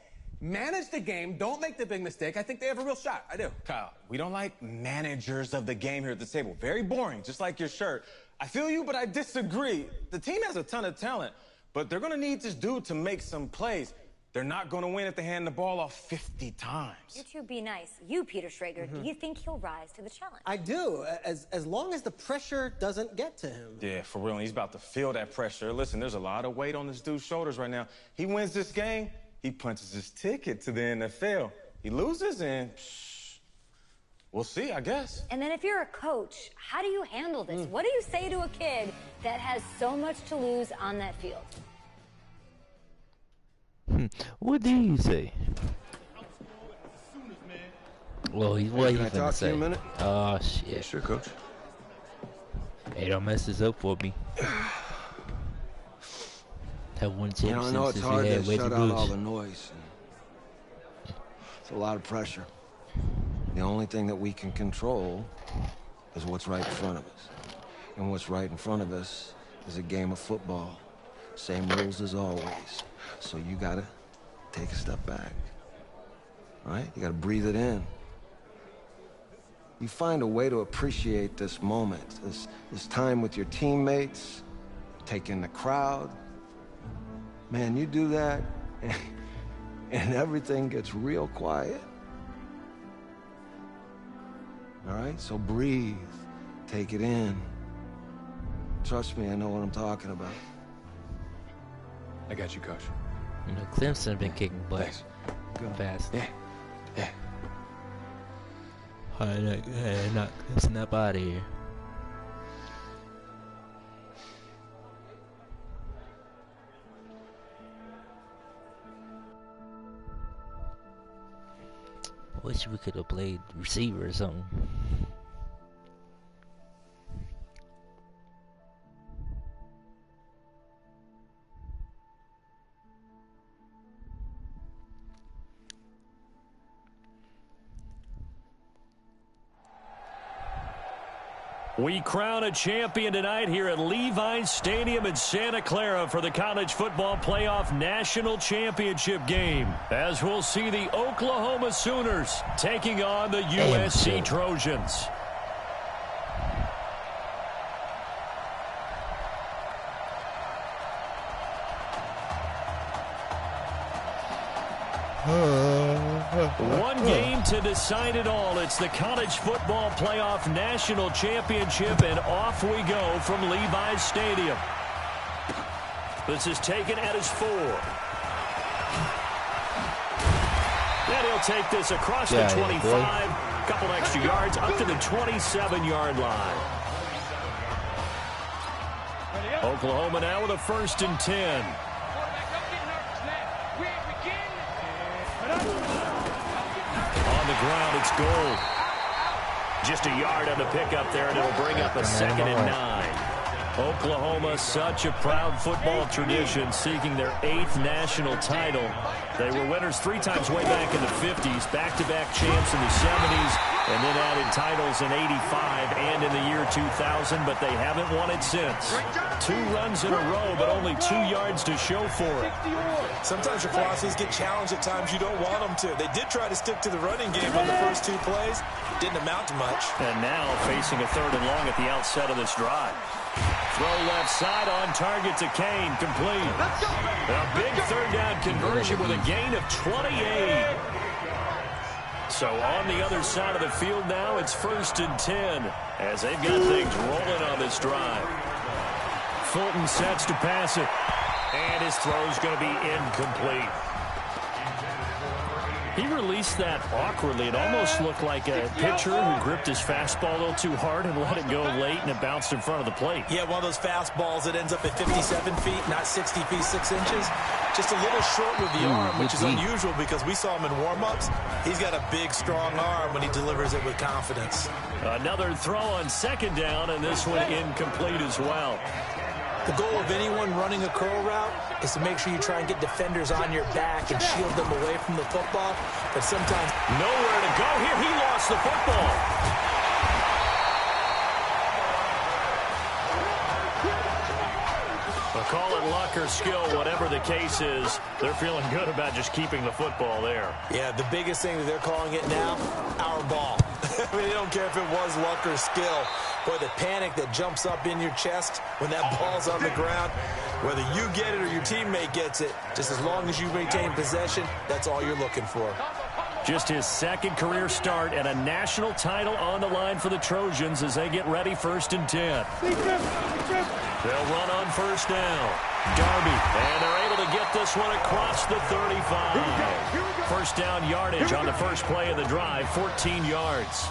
Manage the game. Don't make the big mistake. I think they have a real shot. I do. Kyle, we don't like managers of the game here at the table. Very boring, just like your shirt. I feel you, but I disagree. The team has a ton of talent, but they're going to need this dude to make some plays. They're not going to win if they hand the ball off 50 times. You two be nice. You, Peter Schrager, do you think he'll rise to the challenge? I do, as long as the pressure doesn't get to him. Yeah, for real, and he's about to feel that pressure. Listen, there's a lot of weight on this dude's shoulders right now. He wins this game, he punches his ticket to the NFL. He loses, and we'll see, I guess. And then if you're a coach, how do you handle this? What do you say to a kid that has so much to lose on that field? What do you say? Well, he's what he's gonna say. Oh shit! Yeah, sure, coach. Hey, don't mess this up for me. Have one championship. I know it's since hard we to had shut Reggie out Bush. all the noise. It's a lot of pressure. The only thing that we can control is what's right in front of us. And what's right in front of us is a game of football. Same rules as always. So you gotta take a step back. All right? You gotta breathe it in. You find a way to appreciate this moment, this time with your teammates, take in the crowd. Man, you do that, and everything gets real quiet. All right? So breathe. Take it in. Trust me, I know what I'm talking about. I got you, Coach. You know, Clemson been kicking butt. Thanks. Good fast. Yeah. Knock Clemson up out of here. Wish we could have played receiver or something. We crown a champion tonight here at Levi's Stadium in Santa Clara for the College Football Playoff National Championship game, as we'll see the Oklahoma Sooners taking on the USC Trojans. One game to decide it all. It's the College Football Playoff National Championship, and off we go from Levi's Stadium. This is taken at his 4. And he'll take this across the 25, couple extra yards, up to the 27-yard line. Oklahoma now with a 1st and 10. On the ground, it's Gold. Just a yard on the pickup there, and it'll bring up a 2nd and 9. Oklahoma, such a proud football tradition, seeking their 8th national title. They were winners 3 times way back in the 50s, back-to-back champs in the 70s, and then added titles in 85 and in the year 2000, but they haven't won it since. 2 runs in a row, but only 2 yards to show for it. Sometimes your philosophies get challenged at times you don't want them to. They did try to stick to the running game on the first 2 plays. Didn't amount to much. And now facing a 3rd and long at the outset of this drive. Throw left side on target to Kane, complete. A big 3rd down conversion with a gain of 28. So on the other side of the field now, it's 1st and 10 as they've got things rolling on this drive. Fulton sets to pass it, and his throw's going to be incomplete. He released that awkwardly. It almost looked like a pitcher who gripped his fastball a little too hard and let it go late, and it bounced in front of the plate. Yeah, one of those fastballs that ends up at 57 feet, not 60 feet, 6 inches. Just a little short with the arm, which is unusual because we saw him in warm-ups. He's got a big, strong arm when he delivers it with confidence. Another throw on 2nd down, and this one incomplete as well. The goal of anyone running a curl route is to make sure you try and get defenders on your back and shield them away from the football. But sometimes nowhere to go here. He lost the football. But call it luck or skill, whatever the case is, they're feeling good about just keeping the football there. Yeah, the biggest thing that they're calling it now, our ball. I mean, they don't care if it was luck or skill. Boy, the panic that jumps up in your chest when that ball's on the ground, whether you get it or your teammate gets it, just as long as you maintain possession, that's all you're looking for. Just his 2nd career start and a national title on the line for the Trojans as they get ready 1st and 10. They'll run on 1st down. Darby, and they're able to get this one across the 35. 1st down yardage on the first play of the drive, 14 yards.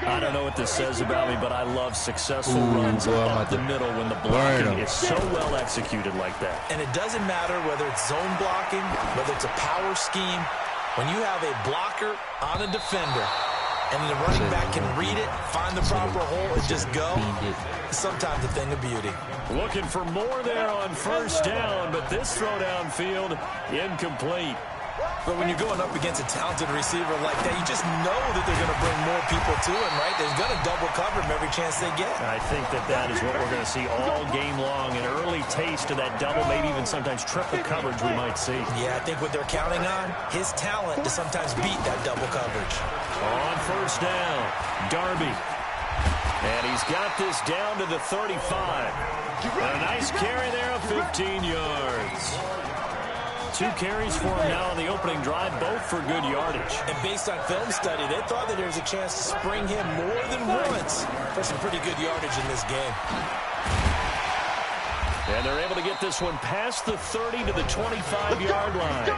I don't know what this says about me, but I love successful runs up the middle when the blocking is so well executed like that. And it doesn't matter whether it's zone blocking, whether it's a power scheme. When you have a blocker on a defender and the running back can read it, find the proper hole, and just go, sometimes a thing of beauty. Looking for more there on 1st down, but this throw downfield incomplete. But when you're going up against a talented receiver like that, you just know that they're going to bring more people to him, right? They're going to double cover him every chance they get. I think that is what we're going to see all game long, an early taste of that double, maybe even sometimes triple coverage we might see. Yeah, I think what they're counting on, his talent to sometimes beat that double coverage. On 1st down, Darby. And he's got this down to the 35. And a nice carry there of 15 yards. 2 carries for him now on the opening drive, both for good yardage. And based on film study, they thought that there was a chance to spring him more than once for some pretty good yardage in this game. And they're able to get this one past the 30 to the 25-yard line.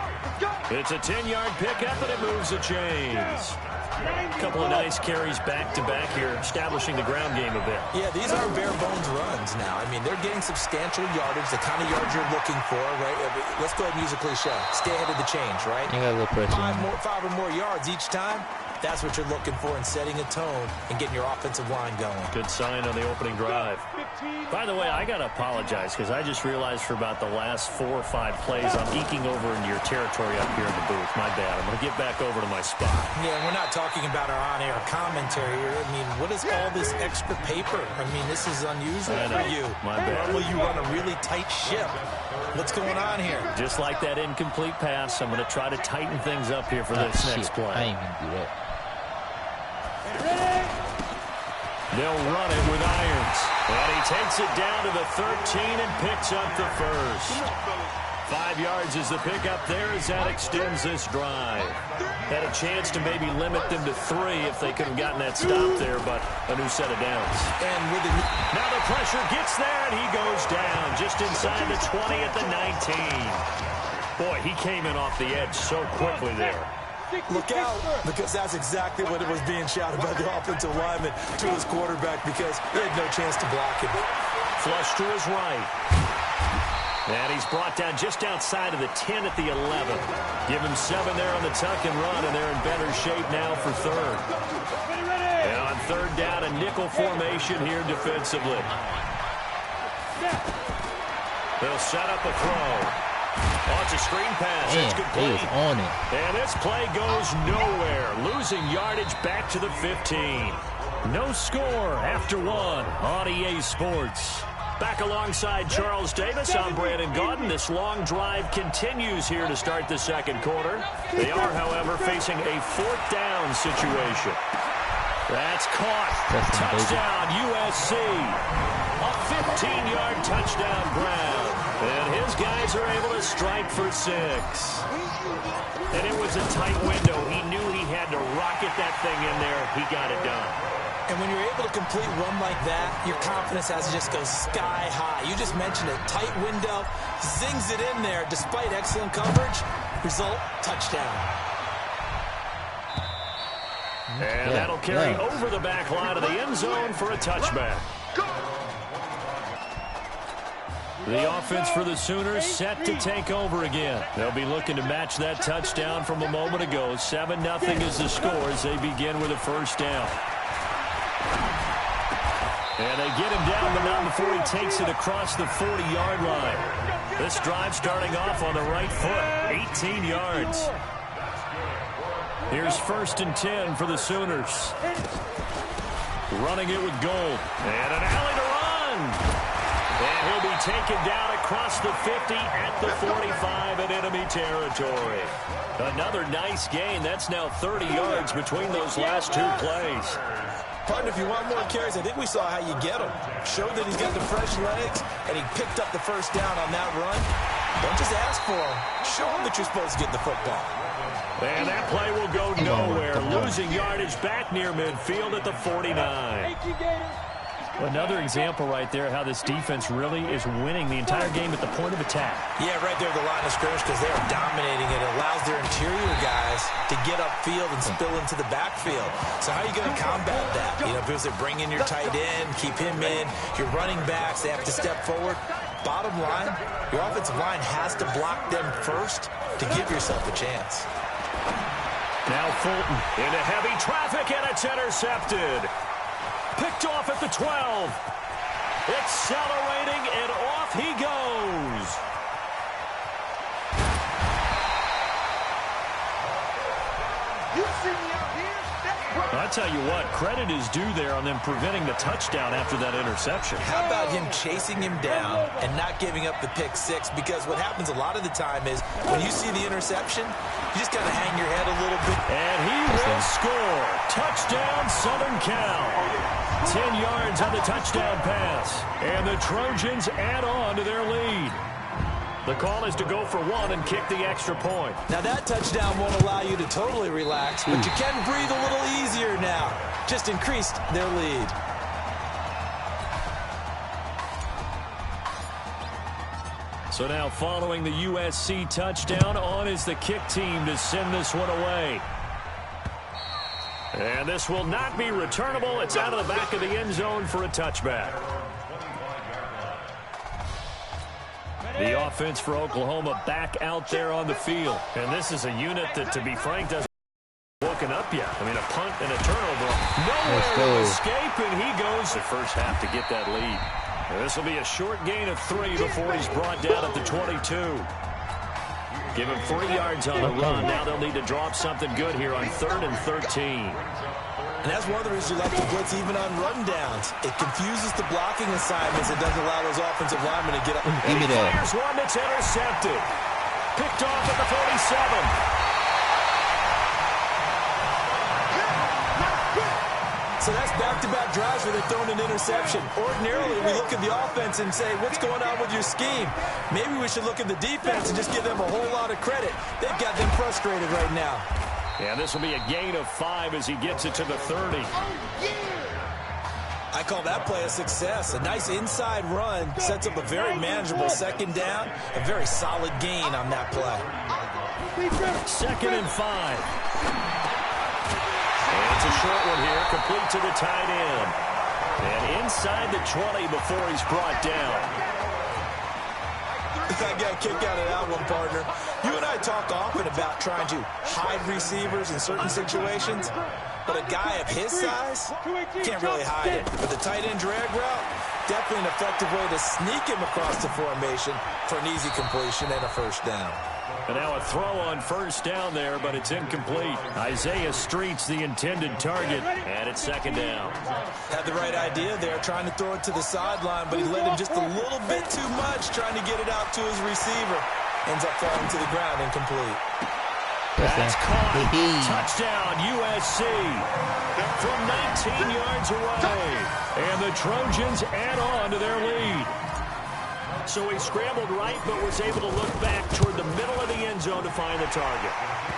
It's a 10-yard pickup, and it moves the chains. A couple of nice carries back-to-back here, establishing the ground game a bit. Yeah, these are bare-bones runs now. I mean, they're getting substantial yardage, the kind of yards you're looking for, right? Let's go ahead and use a cliche. Stay ahead of the change, right? You got a little pressure. 5 or more yards each time. That's what you're looking for in setting a tone and getting your offensive line going. Good sign on the opening drive. By the way, I got to apologize because I just realized for about the last 4 or 5 plays, I'm eking over into your territory up here in the booth. My bad. I'm going to get back over to my spot. Yeah, we're not talking about our on-air commentary here. I mean, what is all this extra paper? I mean, this is unusual for you. My bad. Normally you run a really tight ship. What's going on here? Just like that incomplete pass, I'm going to try to tighten things up here for this next play. I ain't even do that. They'll run it with irons. And he takes it down to the 13 and picks up the first. 5 yards is the pickup there as that extends this drive. Had a chance to maybe limit them to 3 if they could have gotten that stop there, but a new set of downs. And with now the pressure gets there, and he goes down just inside the 20 at the 19. Boy, he came in off the edge so quickly there. Look out, because that's exactly what it was being shouted by the offensive lineman to his quarterback because he had no chance to block him. Flush to his right. And he's brought down just outside of the 10 at the 11. Give him 7 there on the tuck and run, and they're in better shape now for 3rd. And on 3rd down, a nickel formation here defensively. They'll set up a throw. Oh, it's a screen pass. It's complete. He was on it. And this play goes nowhere. Losing yardage back to the 15. No score after one on EA Sports. Back alongside Charles Davis, I'm Brandon Gaudin. This long drive continues here to start the second quarter. They are, however, facing a 4th down situation. That's caught. Touchdown, USC. A 15-yard touchdown ground. And his guys are able to strike for 6. And it was a tight window. He knew he had to rocket that thing in there. He got it done. And when you're able to complete a run like that, your confidence has to just go sky high. You just mentioned it. Tight window, zings it in there despite excellent coverage. Result, touchdown. And that'll carry over the back line of the end zone for a touchback. The offense for the Sooners set to take over again. They'll be looking to match that touchdown from a moment ago. 7-0 is the score as they begin with a first down. And they get him down, but not before he takes it across the 40-yard line. This drive starting off on the right foot, 18 yards. Here's 1st and 10 for the Sooners. Running it with Gold. And an alley to run. And he'll be taken down across the 50 at the 45 in enemy territory. Another nice gain. That's now 30 yards between those last 2 plays. Partner, if you want more carries, I think we saw how you get him. Showed that he's got the fresh legs, and he picked up the first down on that run. Don't just ask for him. Show him that you're supposed to get the football. And that play will go nowhere. Losing yardage back near midfield at the 49. Another example right there how this defense really is winning the entire game at the point of attack. Yeah, right there at the line of scrimmage because they are dominating it. It allows their interior guys to get upfield and spill into the backfield. So how are you going to combat that? You know, because they bring in your tight end, keep him in. Your running backs, they have to step forward. Bottom line, your offensive line has to block them first to give yourself a chance. Now Fulton into heavy traffic, and it's intercepted. Picked off at the 12. Accelerating, and off he goes. You see me out here? I tell you what, credit is due there on them preventing the touchdown after that interception. How about him chasing him down and not giving up the pick 6? Because what happens a lot of the time is when you see the interception, you just kind of hang your head a little bit. And he will score. Touchdown, Southern Cal. 10 yards on the touchdown pass. And the Trojans add on to their lead. The call is to go for 1 and kick the extra point. Now that touchdown won't allow you to totally relax, but you can breathe a little easier now. Just increased their lead. So now following the USC touchdown, on is the kick team to send this one away. And this will not be returnable. It's out of the back of the end zone for a touchback. The offense for Oklahoma back out there on the field. And this is a unit that, to be frank, doesn't woken up yet. I mean, a punt and a turnover. Nowhere to escape, and he goes the first half to get that lead. And this will be a short gain of 3 before he's brought down at the 22. Give him 3 yards on the run. Now they'll need to drop something good here on 3rd and 13. And that's one of the reasons you like to blitz even on rundowns. It confuses the blocking assignments. It doesn't allow those offensive linemen to get up. Give me that. Here's one that's intercepted. Picked off at the 47. So that's back-to-back drives where they're throwing an interception. Ordinarily, we look at the offense and say, what's going on with your scheme? Maybe we should look at the defense and just give them a whole lot of credit. They've got them frustrated right now. Yeah, this will be a gain of 5 as he gets it to the 30. I call that play a success. A nice inside run sets up a very manageable second down. A very solid gain on that play. 2nd and 5. And it's a short one here, complete to the tight end. And inside the 20 before he's brought down. I got a kick out of that one, partner. You and I talk often about trying to hide receivers in certain situations, but a guy of his size can't really hide it. But the tight end drag route, Definitely an effective way to sneak him across the formation for an easy completion and a first down. And now a throw on first down there, but it's incomplete. Isaiah Street's the intended target, and it's second down. Had the right idea there, trying to throw it to the sideline, but he led him just a little bit too much, trying to get it out to his receiver. Ends up falling to the ground, incomplete. That's caught. Touchdown, USC. From 19 yards away. And the Trojans add on to their lead. So he scrambled right, but was able to look back toward the middle of the end zone to find the target.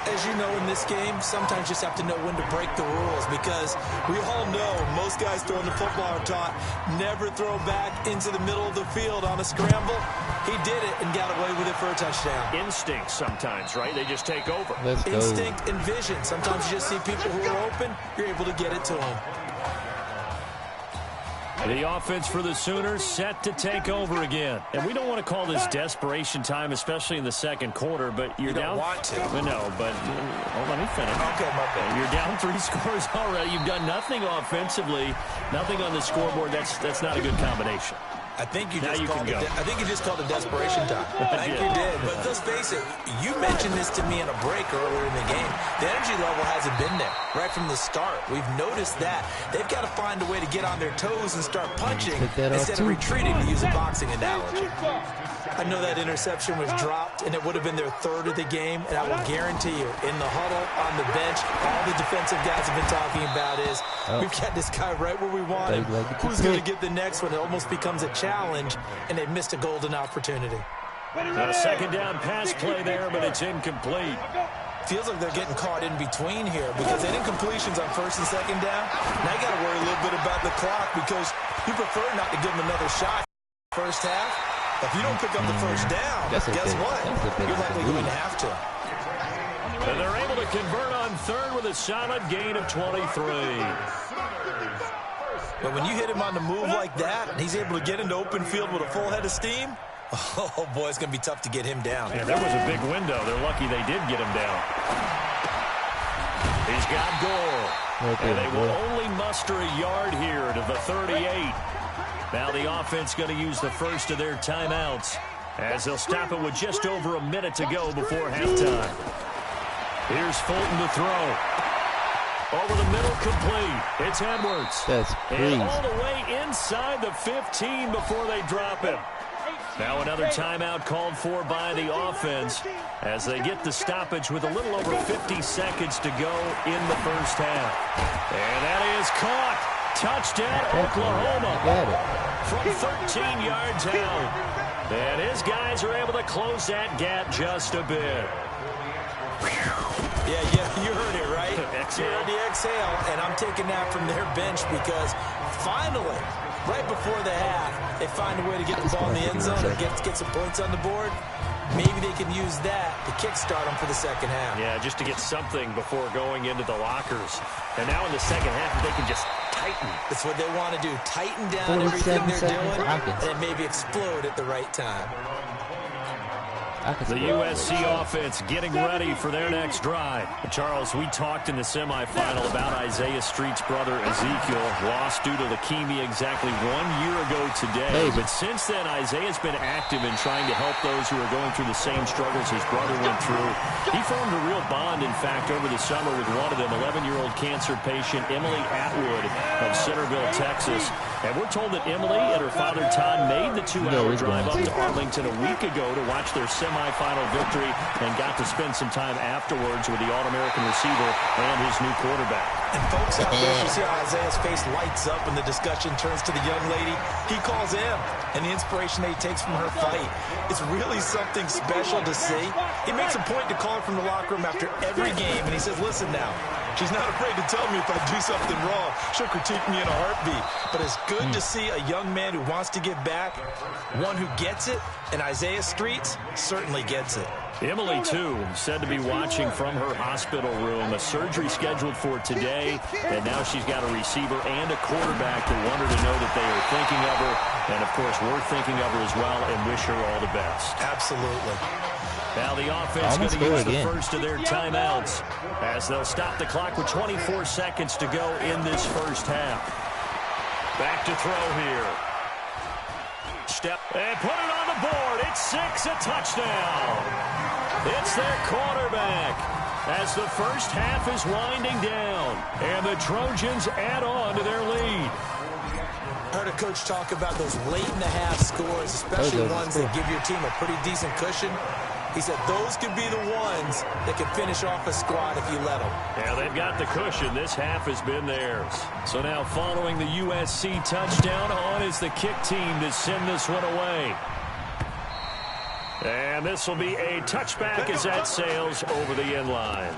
As you know, in this game, sometimes you just have to know when to break the rules, because we all know most guys throwing the football are taught never throw back into the middle of the field on a scramble. He did it and got away with it for a touchdown. Instinct sometimes, right? They just take over. Instinct and vision. Sometimes you just see people who are open, you're able to get it to them. The offense for the Sooners set to take over again. And we don't want to call this desperation time, especially in the second quarter, but you're down. You don't want to. No, but let me finish. Okay, my bad. You're down 3 scores already. You've done nothing offensively, nothing on the scoreboard. That's not a good combination. I think you just called it desperation time. I think you did. But let's face it, you mentioned this to me in a break earlier in the game. The energy level hasn't been there right from the start. We've noticed that. They've got to find a way to get on their toes and start punching instead of retreating, to use a boxing analogy. I know that interception was dropped, and it would have been their third of the game, and I will guarantee you, in the huddle, on the bench, all the defensive guys have been talking about is, we've got this guy right where we want him. Who's going to get the next one? It almost becomes a challenge, and they missed a golden opportunity. A second down pass play there, but it's incomplete. Feels like they're getting caught in between here, because they had incompletions on first and second down. Now you got to worry a little bit about the clock, because you prefer not to give them another shot first half. If you don't pick up the first down, guess what? You're likely going to have to. And they're able to convert on third with a solid gain of 23. But when you hit him on the move like that, and he's able to get into open field with a full head of steam, oh boy, it's going to be tough to get him down. Yeah, there was a big window. They're lucky they did get him down. He's got Gore. And they will only muster a yard here to the 38. Now the offense going to use the first of their timeouts as they'll stop it with just over a minute to go before halftime. Here's Fulton to throw. Over the middle, complete. It's Edwards. That's crazy. And all the way inside the 15 before they drop him. Now another timeout called for by the offense as they get the stoppage with a little over 50 seconds to go in the first half. And that is caught. Touchdown, Oklahoma. From 13 yards out. And his guys are able to close that gap just a bit. Yeah, you heard it, right? Exhale. You heard the exhale, and I'm taking that from their bench because finally, right before the half, they find a way to get the ball in the end zone and get some points on the board. Maybe they can use that to kickstart them for the second half. Yeah, just to get something before going into the lockers. And now in the second half, they can just tighten. That's what they want to do. Tighten down everything they're doing and then maybe explode at the right time. The USC offense getting ready for their next drive. Charles, we talked in the semifinal about Isaiah Street's brother Ezekiel, lost due to leukemia exactly 1 year ago today. But since then, Isaiah's been active in trying to help those who are going through the same struggles his brother went through. He formed a real bond, in fact, over the summer with one of them, 11-year-old cancer patient Emily Atwood of Centerville, Texas. And we're told that Emily and her father Todd made the 2-hour drive up to Arlington a week ago to watch their semifinal victory and got to spend some time afterwards with the All-American receiver and his new quarterback. And folks out there, you see how Isaiah's face lights up when the discussion turns to the young lady. He calls him, and the inspiration that he takes from her fight. It's really something special to see. He makes a point to call her from the locker room after every game, and he says, listen now, she's not afraid to tell me if I do something wrong. She'll critique me in a heartbeat. But it's good to see a young man who wants to give back, one who gets it, and Isaiah Streets certainly gets it. Emily, too, said to be watching from her hospital room. A surgery scheduled for today, and now she's got a receiver and a quarterback that want her to know that they are thinking of her. And, of course, we're thinking of her as well and wish her all the best. Absolutely. Now the offense going to use the first of their timeouts as they'll stop the clock with 24 seconds to go in this first half. Back to throw here. step and put it on the board. It's 6, a touchdown. It's their quarterback as the first half is winding down, and the Trojans add on to their lead. Heard a coach talk about those late-in-the-half scores, especially ones that give your team a pretty decent cushion. He said those could be the ones that can finish off a squad if you let them. Yeah, they've got the cushion. This half has been theirs. So now following the USC touchdown, on is the kick team to send this one away. And this will be a touchback as that sails over the end line.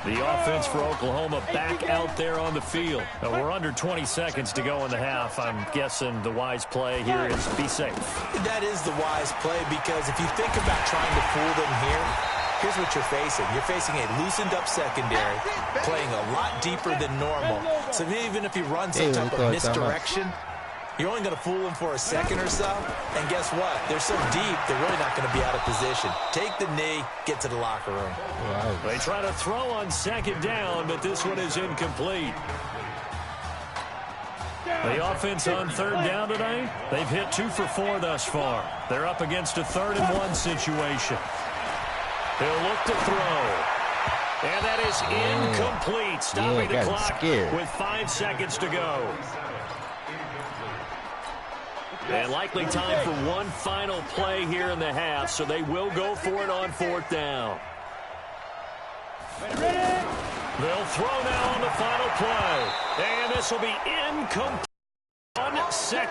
The offense for Oklahoma back out there on the field. We're under 20 seconds to go in the half. I'm guessing the wise play here is be safe. That is the wise play, because if you think about trying to fool them here, here's what you're facing. You're facing a loosened-up secondary, playing a lot deeper than normal. So even if you run some type of misdirection, you're only going to fool them for a second or so. And guess what? They're so deep, they're really not going to be out of position. Take the knee, get to the locker room. Wow. They try to throw on second down, but this one is incomplete. The offense on third down tonight, they've hit 2 for 4 thus far. They're up against a 3rd-and-1 situation. They'll look to throw. And that is incomplete. Stopping the clock with 5 seconds to go. And likely time for one final play here in the half, so they will go for it on 4th down. They'll throw now on the final play. And this will be incomplete. 1 second.